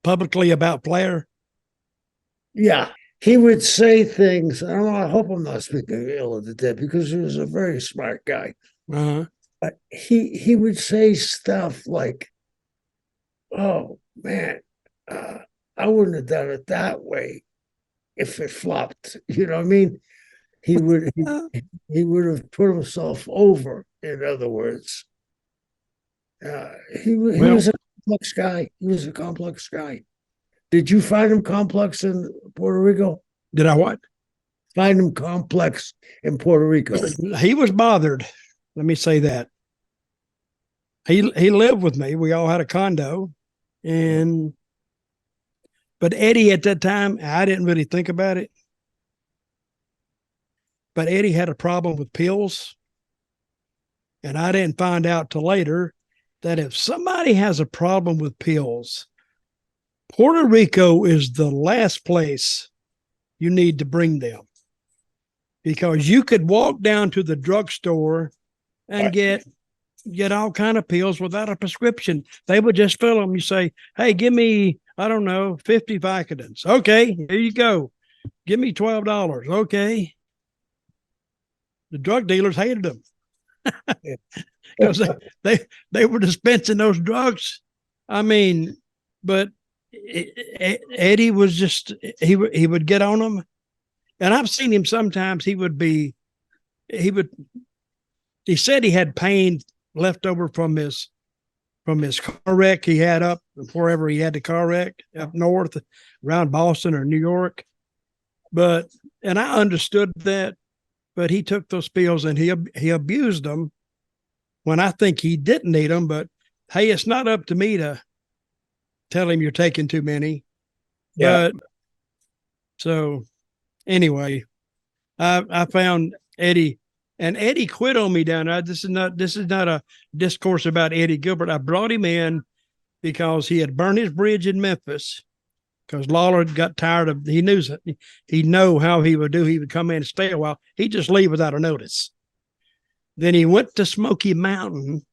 Speaker 2: publicly about Flair?
Speaker 3: Yeah. He would say things, and I hope I'm not speaking ill of the dead because he was a very smart guy. But he would say stuff like, "Oh, man, I wouldn't have done it that way if it flopped." You know what I mean? He would have put himself over, in other words. He was a complex guy. He was a complex guy. Did you find him complex in Puerto Rico?
Speaker 2: Did I what?
Speaker 3: Find him complex in Puerto Rico.
Speaker 2: He was bothered. Let me say that. He lived with me. We all had a condo, but Eddie at that time, I didn't really think about it. But Eddie had a problem with pills. And I didn't find out till later that if somebody has a problem with pills, Puerto Rico is the last place you need to bring them. Because you could walk down to the drugstore and get all kind of pills without a prescription. They would just fill them. You say, hey, give me, I don't know, 50 Vicodins. Okay, here you go. Give me $12. Okay. The drug dealers hated them. Because they were dispensing those drugs. I mean, but Eddie was just, he would get on them. And I've seen him sometimes. He said he had pain left over from his car wreck he had up wherever he had the car wreck up north around Boston or New York. And I understood that, but he took those pills and he abused them when I think he didn't need them. But hey, it's not up to me to tell him you're taking too many. Yeah. But so anyway, I found Eddie, and Eddie quit on me down there. This is not a discourse about Eddie Gilbert. I brought him in because he had burned his bridge in Memphis because Lawler got tired of, he knew how he would do. He would come in and stay a while. He'd just leave without a notice. Then he went to Smoky Mountain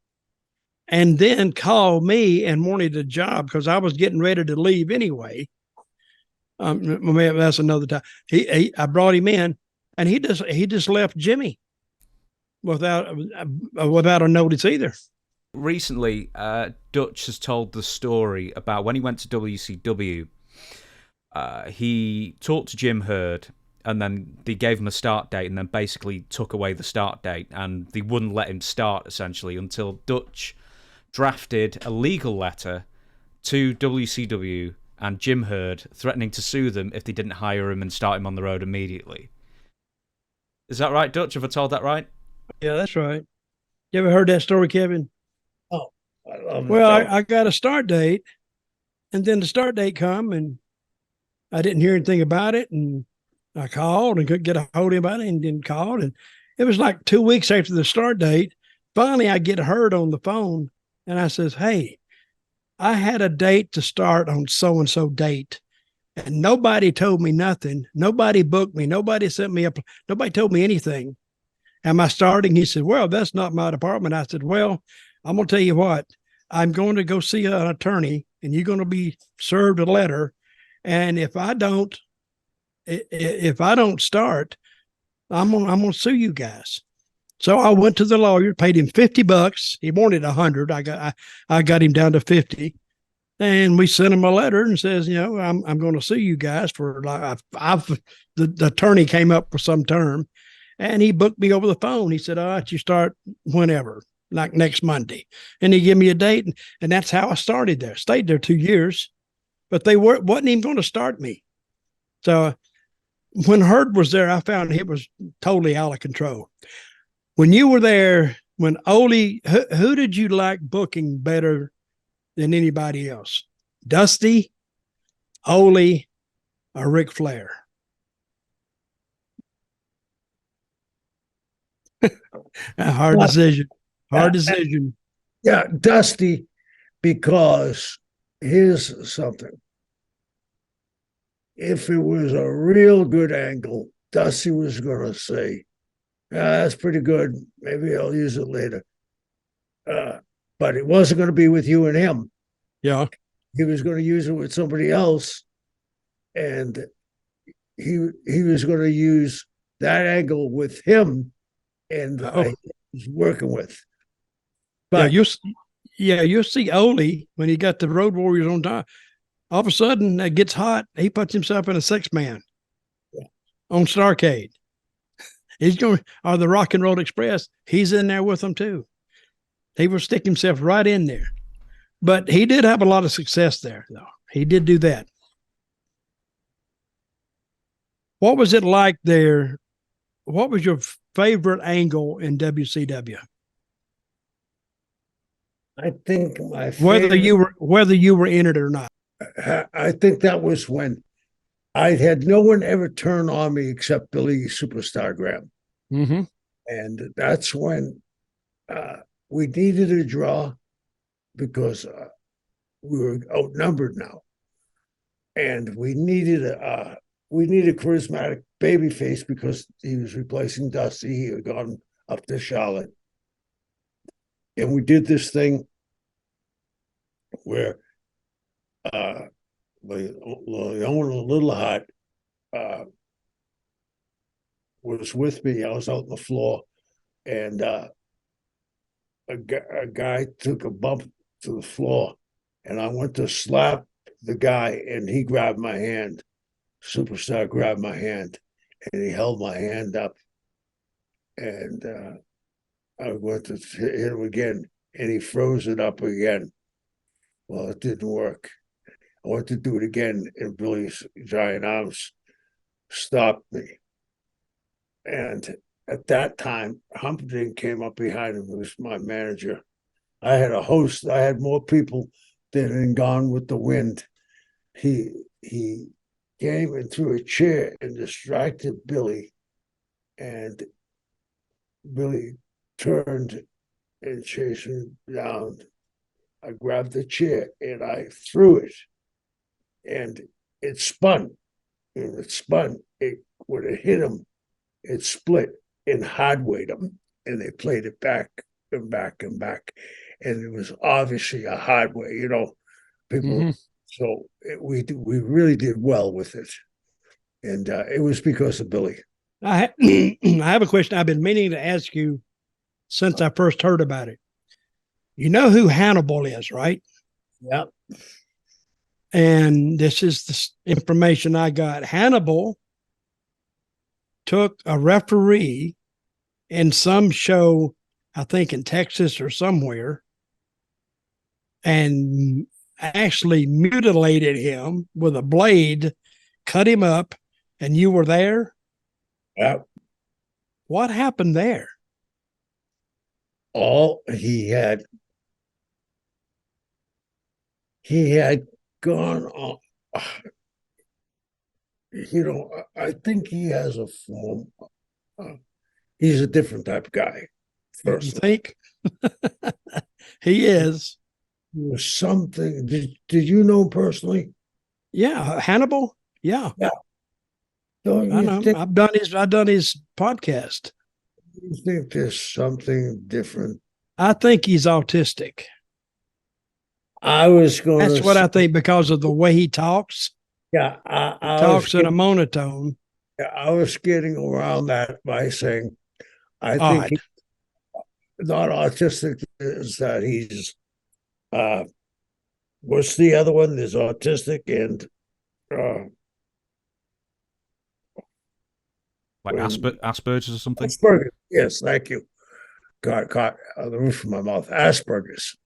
Speaker 2: and then called me and wanted a job because I was getting ready to leave anyway. That's another time. I brought him in, and he just left Jimmy without a notice either.
Speaker 1: Recently, Dutch has told the story about when he went to WCW. He talked to Jim Herd, and then they gave him a start date, and then basically took away the start date, and they wouldn't let him start essentially until Dutch drafted a legal letter to WCW and Jim Herd threatening to sue them if they didn't hire him and start him on the road immediately. Is that right, Dutch? Have I told that right?
Speaker 2: Yeah, that's right. You ever heard that story, Kevin?
Speaker 3: Oh, I love it.
Speaker 2: Well, I got a start date, and then the start date come, and I didn't hear anything about it, and I called and couldn't get a hold of anybody, and then called, and it was like 2 weeks after the start date. Finally, I get Herd on the phone, and I says, hey, I had a date to start on so-and-so date, and nobody told me nothing. Nobody booked me. Nobody sent me up. Nobody told me anything. Am I starting? He said, well, that's not my department. I said, well, I'm going to tell you what. I'm going to go see an attorney, and you're going to be served a letter. And if I don't start, I'm going to sue you guys. So I went to the lawyer, paid him $50. He wanted $100. I got him down to 50, and we sent him a letter and says, I'm going to sue you guys for the attorney came up with some term, and he booked me over the phone. He said, all right, you start whenever, like next Monday. And he gave me a date, and that's how I started there. Stayed there 2 years, but they wasn't even going to start me. So when Herd was there, I found it was totally out of control. When you were there, when Ole, who did you like booking better than anybody else? Dusty, Ole, or Ric Flair? A hard decision. Hard decision.
Speaker 3: Yeah, Dusty, because here's something. If it was a real good angle, Dusty was going to say, that's pretty good. Maybe I'll use it later. But it wasn't going to be with you and him.
Speaker 2: Yeah.
Speaker 3: He was going to use it with somebody else. And he was going to use that angle with him and he was working with. But
Speaker 2: you'll see Ole when he got the Road Warriors on top. All of a sudden, it gets hot. He puts himself in a 6-man on Starrcade. He's going, or the Rock and Roll Express. He's in there with them too. He would stick himself right in there. But he did have a lot of success there, though. He did do that. What was it like there? What was your favorite angle in WCW?
Speaker 3: I think my
Speaker 2: Whether
Speaker 3: favorite,
Speaker 2: you were in it or not.
Speaker 3: I think that was when I had no one ever turn on me except Billy Superstar Graham.
Speaker 2: Mm-hmm.
Speaker 3: And that's when we needed a draw because we were outnumbered now. And we needed a charismatic babyface because he was replacing Dusty. He had gone up to Charlotte. And we did this thing where the owner of Little Hut was with me. I was out on the floor, and a guy took a bump to the floor, and I went to slap the guy, and he grabbed my hand. Superstar grabbed my hand, and he held my hand up, and I went to hit him again, and he froze it up again. Well, it didn't work. I went to do it again, and Billy's giant arms stopped me. And at that time, Humperdinck came up behind him, who was my manager. I had a host. I had more people than in Gone with the Wind. He came and threw a chair and distracted Billy. And Billy turned and chased me down. I grabbed the chair and I threw it. And it spun. And it spun. When it hit him, it split and hardweight them, and they played it back and back and back, and it was obviously a hardway, people. Mm-hmm. So we really did well with it, and it was because of Billy.
Speaker 2: I have a question I've been meaning to ask you since I first heard about it. You know who Hannibal is, right?
Speaker 3: Yep.
Speaker 2: And this is the information I got. Hannibal took a referee in some show, I think in Texas or somewhere, and actually mutilated him with a blade, cut him up, and you were there?
Speaker 3: Yeah.
Speaker 2: What happened there?
Speaker 3: He had gone on. I think he has a form. He's a different type of guy.
Speaker 2: You think? He is.
Speaker 3: There's something. Did you know him personally?
Speaker 2: Yeah, Hannibal. Yeah.
Speaker 3: Don't
Speaker 2: I
Speaker 3: you
Speaker 2: know.
Speaker 3: think,
Speaker 2: I've done his podcast.
Speaker 3: you think there's something different?
Speaker 2: I think he's autistic.
Speaker 3: I was going.
Speaker 2: That's what I think because of the way he talks.
Speaker 3: Yeah,
Speaker 2: he talks in a monotone.
Speaker 3: I was getting around that by saying, I think he's not autistic. Is that he's what's the other one? There's autistic and
Speaker 1: like Asperger's or something.
Speaker 3: Asperger's. Yes, thank you. Got caught on the roof of my mouth. Asperger's.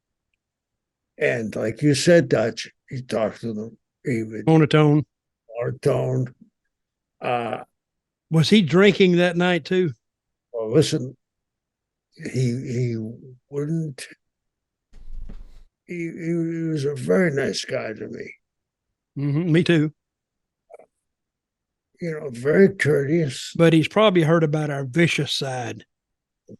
Speaker 3: And like you said, Dutch, he talked to them. He would
Speaker 2: monotone.
Speaker 3: Was
Speaker 2: he drinking that night too?
Speaker 3: Well, listen, he wouldn't. He was a very nice guy to me.
Speaker 2: Mm-hmm, me too.
Speaker 3: Very courteous.
Speaker 2: But he's probably heard about our vicious side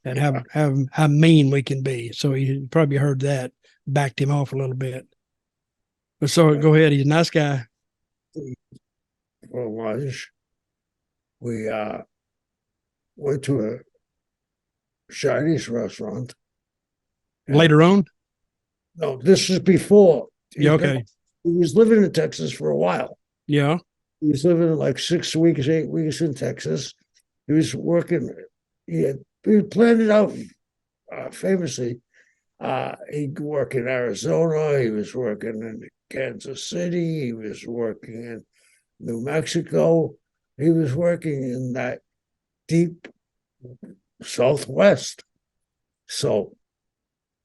Speaker 2: and how mean we can be. So he probably heard that, backed him off a little bit. But so go ahead. He's a nice guy.
Speaker 3: For lunch, we went to a Chinese restaurant.
Speaker 2: Later on?
Speaker 3: No, this is before.
Speaker 2: Yeah, okay.
Speaker 3: He was living in Texas for a while.
Speaker 2: Yeah.
Speaker 3: He was living like 6 weeks, 8 weeks in Texas. He was working. He planned it out famously. He'd work in Arizona. He was working in Kansas City. He was working in New Mexico. He was working in that deep Southwest. So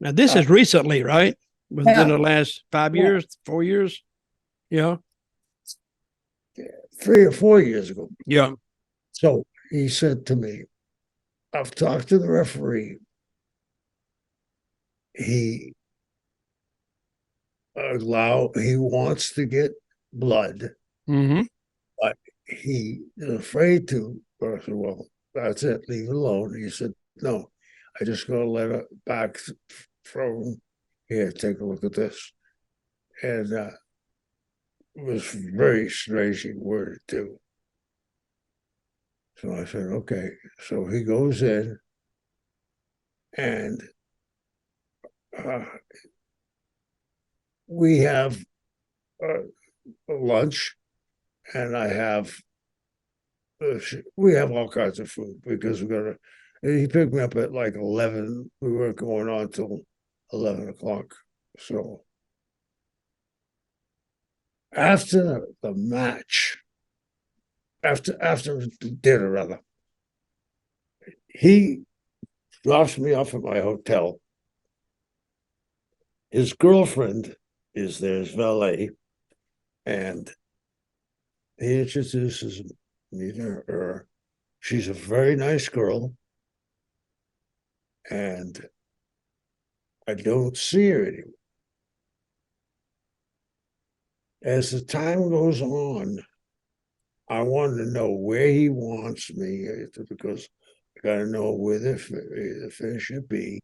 Speaker 2: Now, this is recently, right? Within the last 5
Speaker 3: Yeah.
Speaker 2: years, 4 years? Yeah.
Speaker 3: 3 or 4 years ago.
Speaker 2: Yeah.
Speaker 3: So he said to me, I've talked to the referee. He wants to get blood,
Speaker 2: Mm-hmm.
Speaker 3: but he is afraid to. I said, well, that's it, leave it alone. He said, no, I just got to let it back from here, take a look at this. And it was very strangely worded too. So I said, okay. So he goes in and we have lunch, and we have all kinds of food because he picked me up at like 11. We weren't going on till 11 o'clock. So after the match, after dinner rather, he drops me off at my hotel. His girlfriend is there, his valet, and he introduces me to her. She's a very nice girl, and I don't see her anymore. As the time goes on, I want to know where he wants me, because I got to know where the finish should be.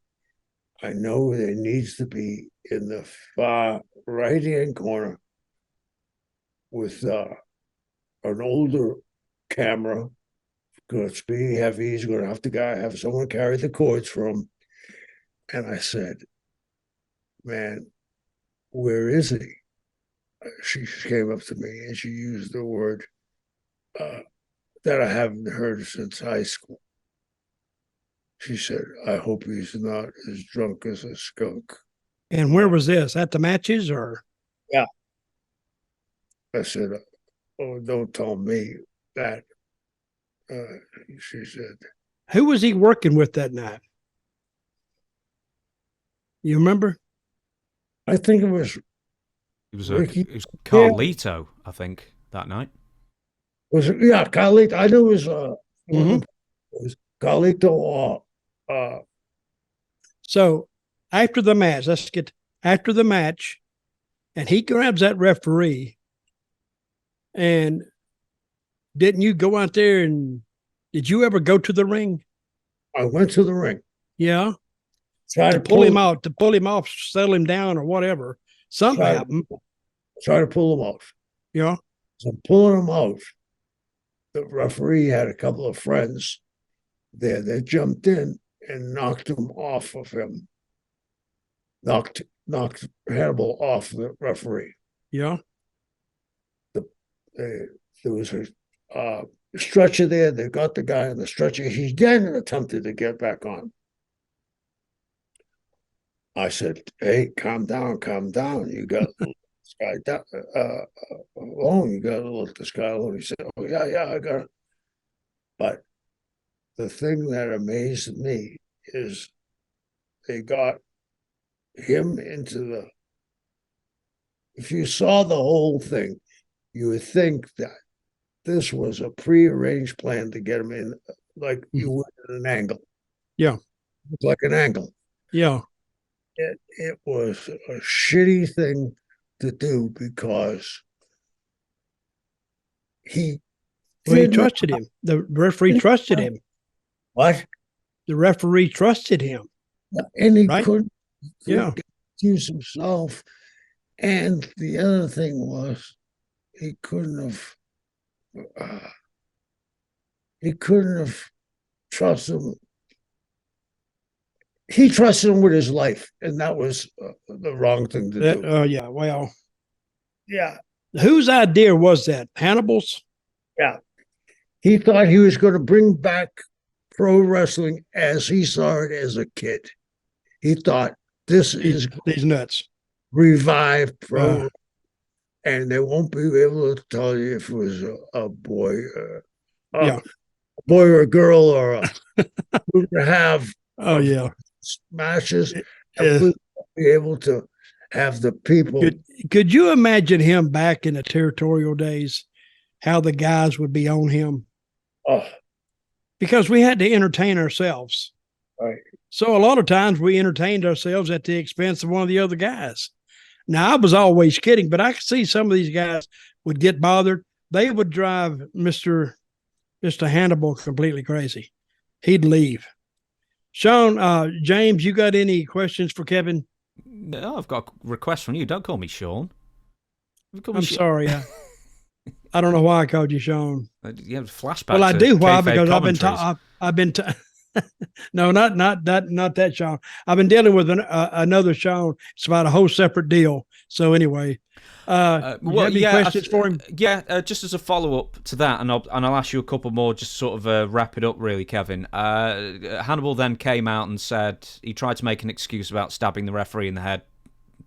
Speaker 3: I know there needs to be in the far right-hand corner with an older camera. It's being heavy. He's going to have have someone carry the cords for him. And I said, man, where is he? She came up to me and she used the word that I haven't heard since high school. She said, I hope he's not as drunk as a skunk.
Speaker 2: And where was this? At the matches or?
Speaker 3: Yeah. I said, oh, don't tell me that. She said,
Speaker 2: who was he working with that night? You remember?
Speaker 3: I think it was
Speaker 1: Carlito, I think, that night.
Speaker 3: Carlito. I knew it was Carlito.
Speaker 2: So after the match, after the match, and he grabs that referee. And didn't you go out there and did you ever go to the ring?
Speaker 3: I went to the ring.
Speaker 2: Yeah.
Speaker 3: Try
Speaker 2: to pull him off, settle him down or whatever. Something happened.
Speaker 3: Try to pull him off.
Speaker 2: Yeah.
Speaker 3: So pulling him out, the referee had a couple of friends there that jumped in and knocked him off of him. Knocked Hannibal off the referee.
Speaker 2: Yeah.
Speaker 3: There was a stretcher there. They got the guy on the stretcher. He then attempted to get back on. I said, hey, calm down. You got to let this guy down, alone. You got to let this guy alone. He said, oh, yeah, I got it. But the thing that amazed me is they got him into if you saw the whole thing, you would think that this was a prearranged plan to get him in, like you would at an angle.
Speaker 2: Yeah.
Speaker 3: Like an angle.
Speaker 2: Yeah.
Speaker 3: It was a shitty thing to do because he
Speaker 2: trusted him. The referee trusted him.
Speaker 3: What?
Speaker 2: The referee trusted him.
Speaker 3: And he couldn't use himself. And the other thing was he couldn't have trusted him. He trusted him with his life, and that was the wrong thing to do.
Speaker 2: Oh, yeah. Well,
Speaker 3: yeah.
Speaker 2: Whose idea was that? Hannibal's?
Speaker 3: Yeah. He thought he was going to bring back pro wrestling as he saw it as a kid. He thought
Speaker 2: these nuts.
Speaker 3: Revive pro, and they won't be able to tell you if it was a boy, a boy or a girl, or to have
Speaker 2: matches.
Speaker 3: we be able to have the people.
Speaker 2: Could you imagine him back in the territorial days? How the guys would be on him?
Speaker 3: Oh,
Speaker 2: because we had to entertain ourselves.
Speaker 3: right.
Speaker 2: So a lot of times we entertained ourselves at the expense of one of the other guys. Now, I was always kidding, but I could see some of these guys would get bothered. They would drive Mr. Hannibal completely crazy. He'd leave. Sean, James, you got any questions for Kevin?
Speaker 1: No, I've got a request from you. Don't call me Sean.
Speaker 2: I'm sorry. I don't know why I called you Sean.
Speaker 1: You have flashbacks.
Speaker 2: Well, I do. Why? Because I've been no, not that Sean. I've been dealing with another Sean. It's about a whole separate deal. So anyway, you have any questions for him?
Speaker 1: Yeah, just as a follow up to that, and I'll ask you a couple more, just sort of wrap it up, really, Kevin. Hannibal then came out and said he tried to make an excuse about stabbing the referee in the head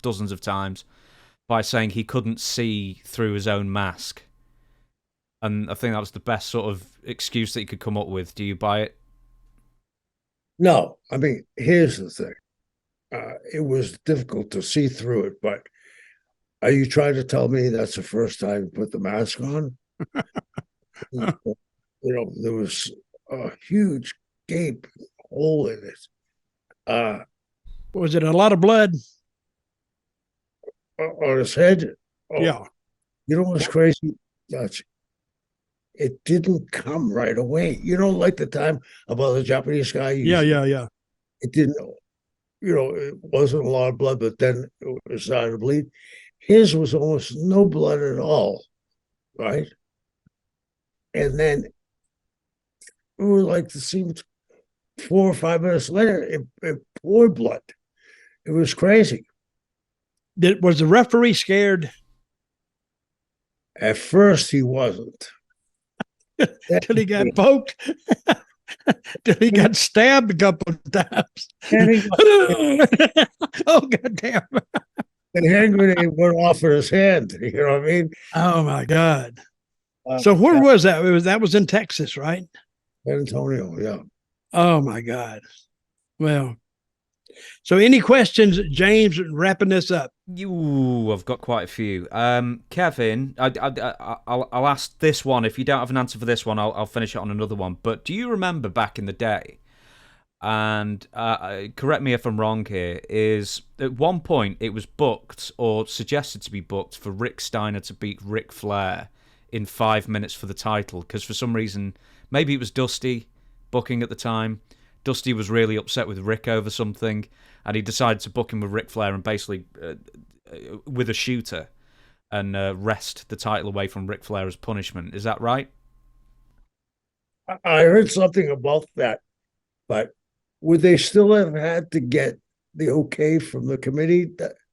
Speaker 1: dozens of times by saying he couldn't see through his own mask. And I think that was the best sort of excuse that he could come up with. Do you buy it?
Speaker 3: No, I mean, here's the thing. It was difficult to see through it, but are you trying to tell me that's the first time you put the mask on? There was a huge gape hole in it.
Speaker 2: Was it a lot of blood?
Speaker 3: On his head? Oh,
Speaker 2: yeah.
Speaker 3: You know what's crazy? Dutch? It didn't come right away. Like the time about the Japanese guy.
Speaker 2: Yeah.
Speaker 3: It didn't, it wasn't a lot of blood, but then it started to bleed. His was almost no blood at all, right? And then it was like, it seemed 4 or 5 minutes later, it poured blood. It was crazy.
Speaker 2: Was the referee scared?
Speaker 3: At first, he wasn't.
Speaker 2: Till he got poked. Till he got stabbed a couple of times. Oh, goddamn.
Speaker 3: The hand grenade went off in his hand. You know what I mean?
Speaker 2: Oh, my God. So where was that? That was in Texas, right?
Speaker 3: San Antonio, yeah.
Speaker 2: Oh, my God. Well, so any questions, James, wrapping this up?
Speaker 1: I've got quite a few. Kevin, I'll ask this one. If you don't have an answer for this one, I'll finish it on another one. But do you remember back in the day, and correct me if I'm wrong here, is at one point it was booked or suggested to be booked for Ric Steiner to beat Ric Flair in 5 minutes for the title, because for some reason, maybe it was Dusty booking at the time. Dusty was really upset with Rick over something, and he decided to book him with Ric Flair and basically with a shooter and wrest the title away from Ric Flair as punishment. Is that right?
Speaker 3: I heard something about that, but would they still have had to get the okay from the committee?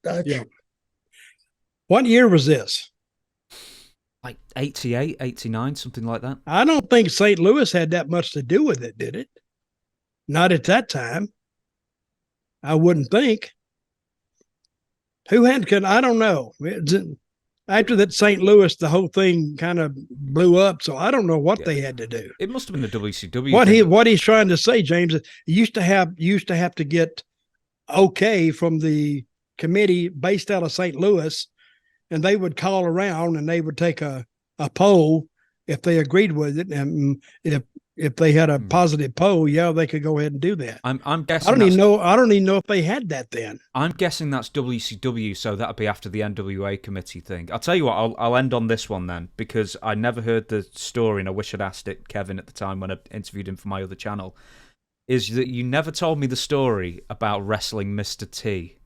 Speaker 3: Dutch?
Speaker 2: Yeah. What year was this?
Speaker 1: Like 88, 89, something like that.
Speaker 2: I don't think St. Louis had that much to do with it, did it? Not at that time. I wouldn't think. Who had, I don't know. After that St. Louis, the whole thing kind of blew up. So I don't know what they had to do.
Speaker 1: It must have been the WCW.
Speaker 2: What he's trying to say, James, is you used to have to get okay from the committee based out of St. Louis, and they would call around and they would take a poll if they agreed with it, and if they had a positive poll, they could go ahead and do that.
Speaker 1: I'm guessing.
Speaker 2: I don't even know if they had that then.
Speaker 1: I'm guessing that's WCW, so that'll be after the NWA committee thing. I'll tell you what. I'll end on this one then, because I never heard the story, and I wish I'd asked it Kevin at the time when I interviewed him for my other channel. Is that you never told me the story about wrestling Mr. T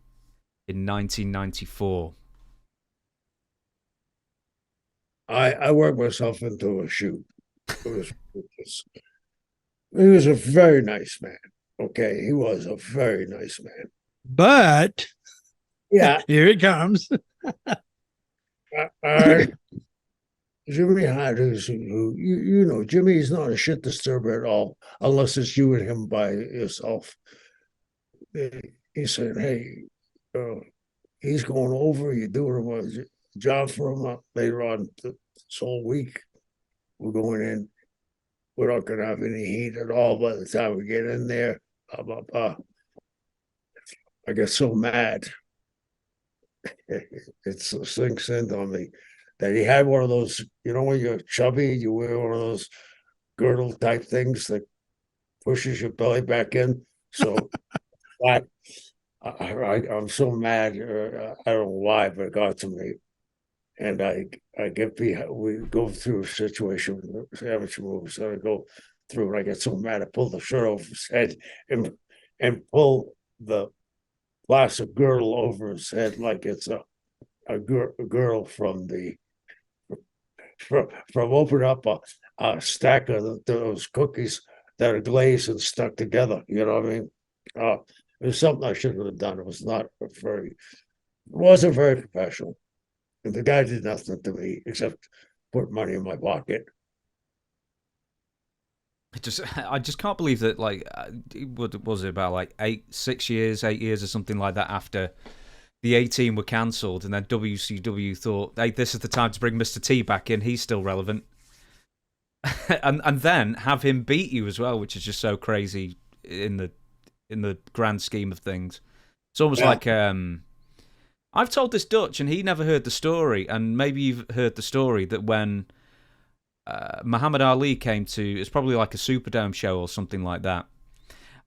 Speaker 1: in 1994?
Speaker 3: I worked myself into a shoot. He was a very nice man. Okay, he was a very nice man.
Speaker 2: But
Speaker 3: yeah,
Speaker 2: here it comes.
Speaker 3: Jimmy Hart, who Jimmy's not a shit disturber at all, unless it's you and him by yourself. He said, "Hey, he's going over. You're doing a job for him later on this whole week. We're going in. We're not going to have any heat at all by the time we get in there. Blah, blah, blah." I get so mad. It sinks into on me that he had one of those, when you're chubby, you wear one of those girdle type things that pushes your belly back in. So I'm so mad. I don't know why, but it got to me. And I get behind, we go through a situation with amateur moves. And I go through and I get so mad. I pull the shirt over his head and pull the plastic girdle over his head like it's a girl from open up a stack of those cookies that are glazed and stuck together. You know what I mean? It was something I shouldn't have done. It wasn't very professional. And the guy did nothing to me except put money in my pocket.
Speaker 1: I just can't believe that, like, what was it, about like 8 years or something like that after the A-Team were cancelled, and then WCW thought, hey, this is the time to bring Mr. T back in. He's still relevant. and then have him beat you as well, which is just so crazy in the grand scheme of things. It's almost like I've told this Dutch, and he never heard the story, and maybe you've heard the story that when Muhammad Ali came to, it's probably like a Superdome show or something like that,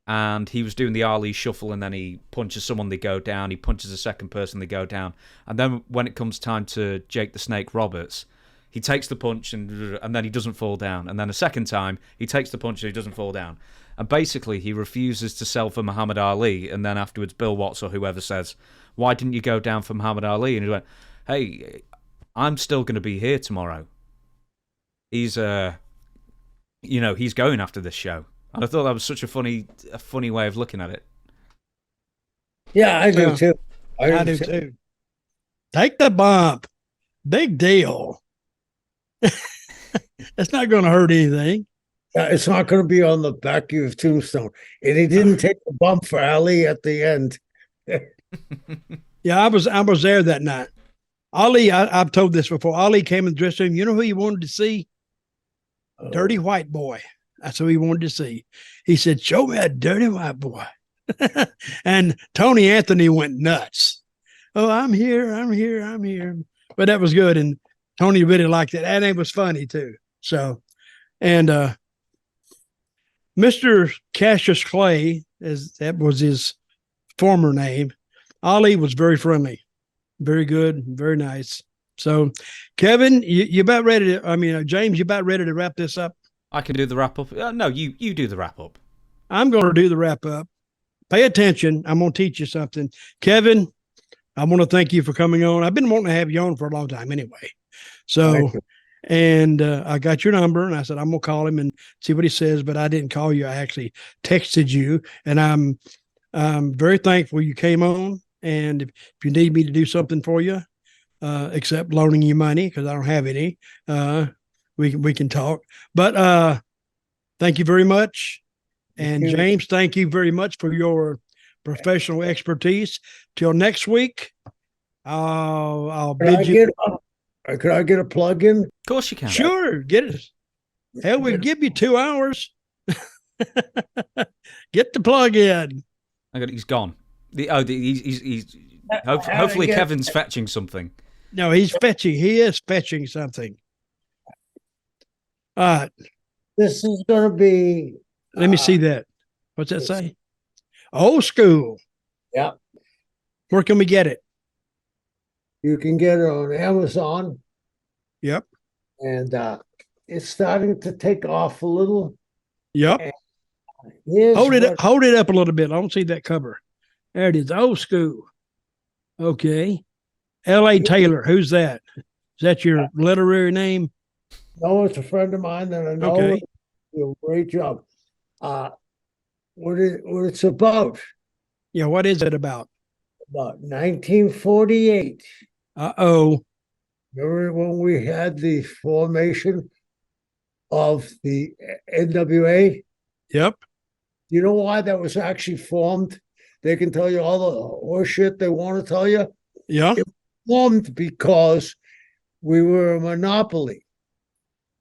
Speaker 1: and he was doing the Ali shuffle, and then he punches someone, they go down, he punches a second person, they go down, and then when it comes time to Jake the Snake Roberts, he takes the punch and then he doesn't fall down, and then a second time he takes the punch and he doesn't fall down, and basically he refuses to sell for Muhammad Ali, and then afterwards Bill Watts or whoever says, why didn't you go down for Muhammad Ali? And he went, hey, I'm still going to be here tomorrow. He's he's going after this show. And I thought that was such a funny way of looking at it.
Speaker 3: Yeah, I do too.
Speaker 2: I do too. Take the bump. Big deal. It's not going to hurt anything.
Speaker 3: It's not going to be on the back of your tombstone. And he didn't take the bump for Ali at the end.
Speaker 2: Yeah, I was there that night. Ali, I've told this before. Ali came in the dressing room. You know who he wanted to see? Dirty white boy. That's who he wanted to see. He said, show me a dirty white boy. And Tony Anthony went nuts. Oh, I'm here. But that was good. And Tony really liked it. And it was funny too. So, and Mr. Cassius Clay, that was his former name, Ali was very friendly, very good, very nice. So, Kevin, you about ready to, James, you about ready to wrap this up?
Speaker 1: I can do the wrap up. No, you do the wrap up.
Speaker 2: I'm going to do the wrap up. Pay attention. I'm going to teach you something. Kevin, I want to thank you for coming on. I've been wanting to have you on for a long time anyway. So, and I got your number, and I said, I'm going to call him and see what he says, but I didn't call you. I actually texted you, and I'm very thankful you came on. And if you need me to do something for you, except loaning you money, because I don't have any, we can talk. But thank you very much. And James, thank you very much for your professional expertise. Till next week, I'll bid you.
Speaker 3: Could I get a plug in?
Speaker 1: Of course you can.
Speaker 2: Sure, get it. Hell, we'll give you 2 hours. Get the plug in.
Speaker 1: He's gone. Hopefully Kevin's fetching something.
Speaker 2: No, he's fetching. He is fetching something. All right.
Speaker 3: This is going to be.
Speaker 2: Let me see that. What's that say? Old school.
Speaker 3: Yeah.
Speaker 2: Where can we get it?
Speaker 3: You can get it on Amazon.
Speaker 2: Yep.
Speaker 3: And it's starting to take off a little.
Speaker 2: Yep. Hold it up a little bit. I don't see that cover. There it is. Old school. Okay. L.A. Taylor. Who's that? Is that your literary name?
Speaker 3: No, it's a friend of mine that I know.
Speaker 2: Okay.
Speaker 3: Do a great job. What it's about?
Speaker 2: Yeah, what is it about?
Speaker 3: About 1948.
Speaker 2: Uh-oh.
Speaker 3: Remember when we had the formation of the NWA?
Speaker 2: Yep.
Speaker 3: You know why that was actually formed? They can tell you all the horse shit they want to tell you.
Speaker 2: Yeah.
Speaker 3: It formed because we were a monopoly.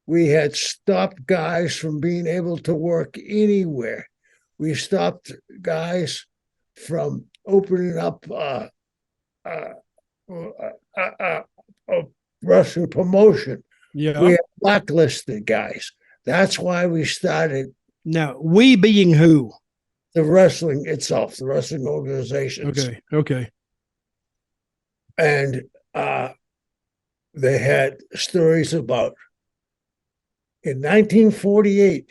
Speaker 3: We had stopped guys from being able to work anywhere. We stopped guys from opening up a wrestling promotion.
Speaker 2: Yeah.
Speaker 3: We had blacklisted guys. That's why we started.
Speaker 2: Now, we being who?
Speaker 3: The wrestling itself, the wrestling organizations.
Speaker 2: Okay.
Speaker 3: And they had stories about, in 1948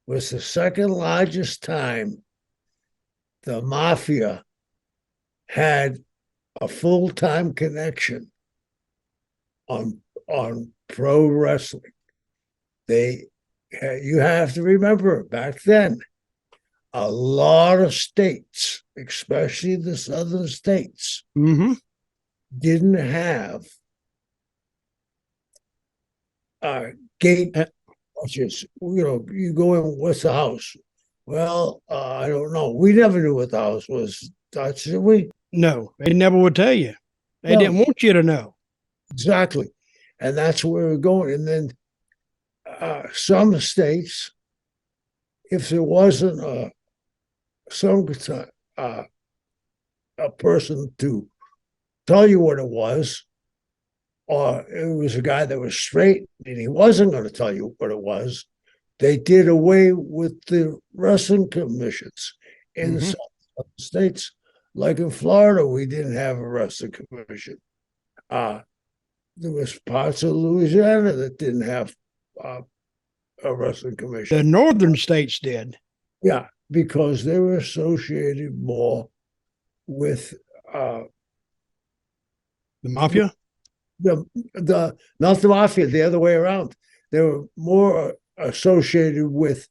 Speaker 3: was the second largest time the mafia had a full-time connection on pro wrestling. You have to remember, back then, a lot of states, especially the southern states, didn't have gate watches. You go in, what's the house? Well, I don't know. We never knew what the house was, Dutch, did we?
Speaker 2: No, they never would tell you. They didn't want you to know.
Speaker 3: Exactly. And that's where we're going. And then some states, if there wasn't a person to tell you what it was, or it was a guy that was straight and he wasn't going to tell you what it was, they did away with the wrestling commissions in some states. Like in Florida, we didn't have a wrestling commission. There was parts of Louisiana that didn't have a wrestling commission.
Speaker 2: The northern states did.
Speaker 3: Yeah, because they were associated more with
Speaker 2: the mafia.
Speaker 3: The not the mafia, the other way around. They were more associated with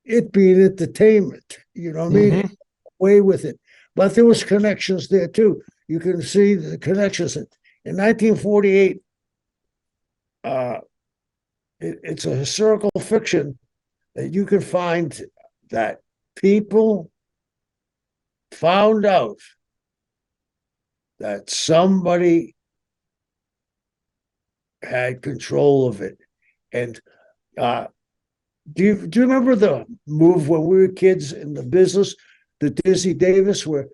Speaker 3: it being entertainment. You know what I mean? Away with it, but there was connections there too. You can see the connections in 1948. It's a historical fiction that you can find that people found out that somebody had control of it. And do you remember the move when we were kids in the business, the Dizzy Davis, where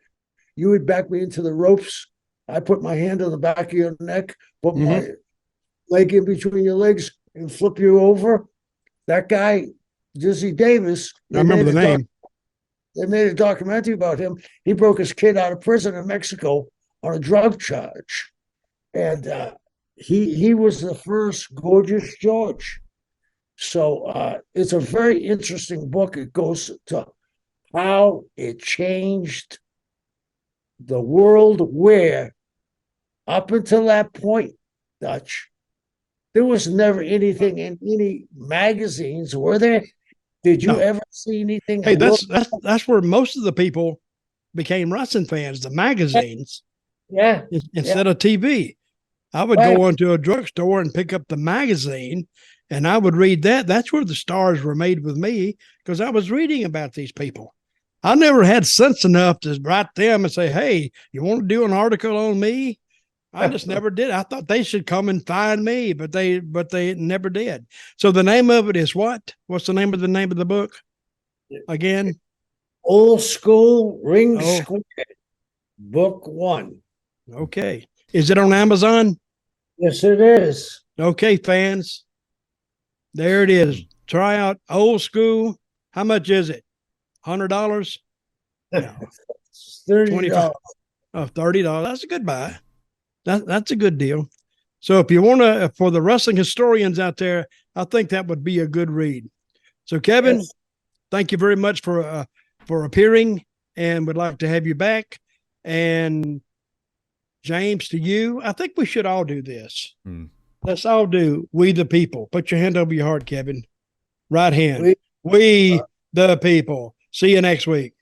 Speaker 3: you would back me into the ropes? I put my hand on the back of your neck, put my leg in between your legs, and flip you over. That guy, Dizzy Davis.
Speaker 2: I remember the name.
Speaker 3: They made a documentary about him. He broke his kid out of prison in Mexico on a drug charge. And he was the first Gorgeous George. So it's a very interesting book. It goes to how it changed the world, where up until that point, Dutch, there was never anything in any magazines, were there? Did you ever see anything?
Speaker 2: Hey, that's where most of the people became wrestling fans, the magazines.
Speaker 3: Yeah.
Speaker 2: Instead of TV. I would go into a drugstore and pick up the magazine, and I would read that. That's where the stars were made with me, because I was reading about these people. I never had sense enough to write them and say, hey, you want to do an article on me? I just never did. I thought they should come and find me, but they never did. So the name of it is what? What's the name of the book again?
Speaker 3: Old School Ring Square, Book 1.
Speaker 2: Okay. Is it on Amazon?
Speaker 3: Yes, it is.
Speaker 2: Okay, fans. There it is. Try out Old School. How much is it? $100? No.
Speaker 3: $30.
Speaker 2: Oh, $30. That's a good buy. That's a good deal. So if you want to, for the wrestling historians out there, I think that would be a good read. So Kevin, thank you very much for appearing, and would like to have you back. And James, to you, I think we should all do this. Let's all do We the People. Put your hand over your heart, Kevin. Right hand. We the People. See you next week.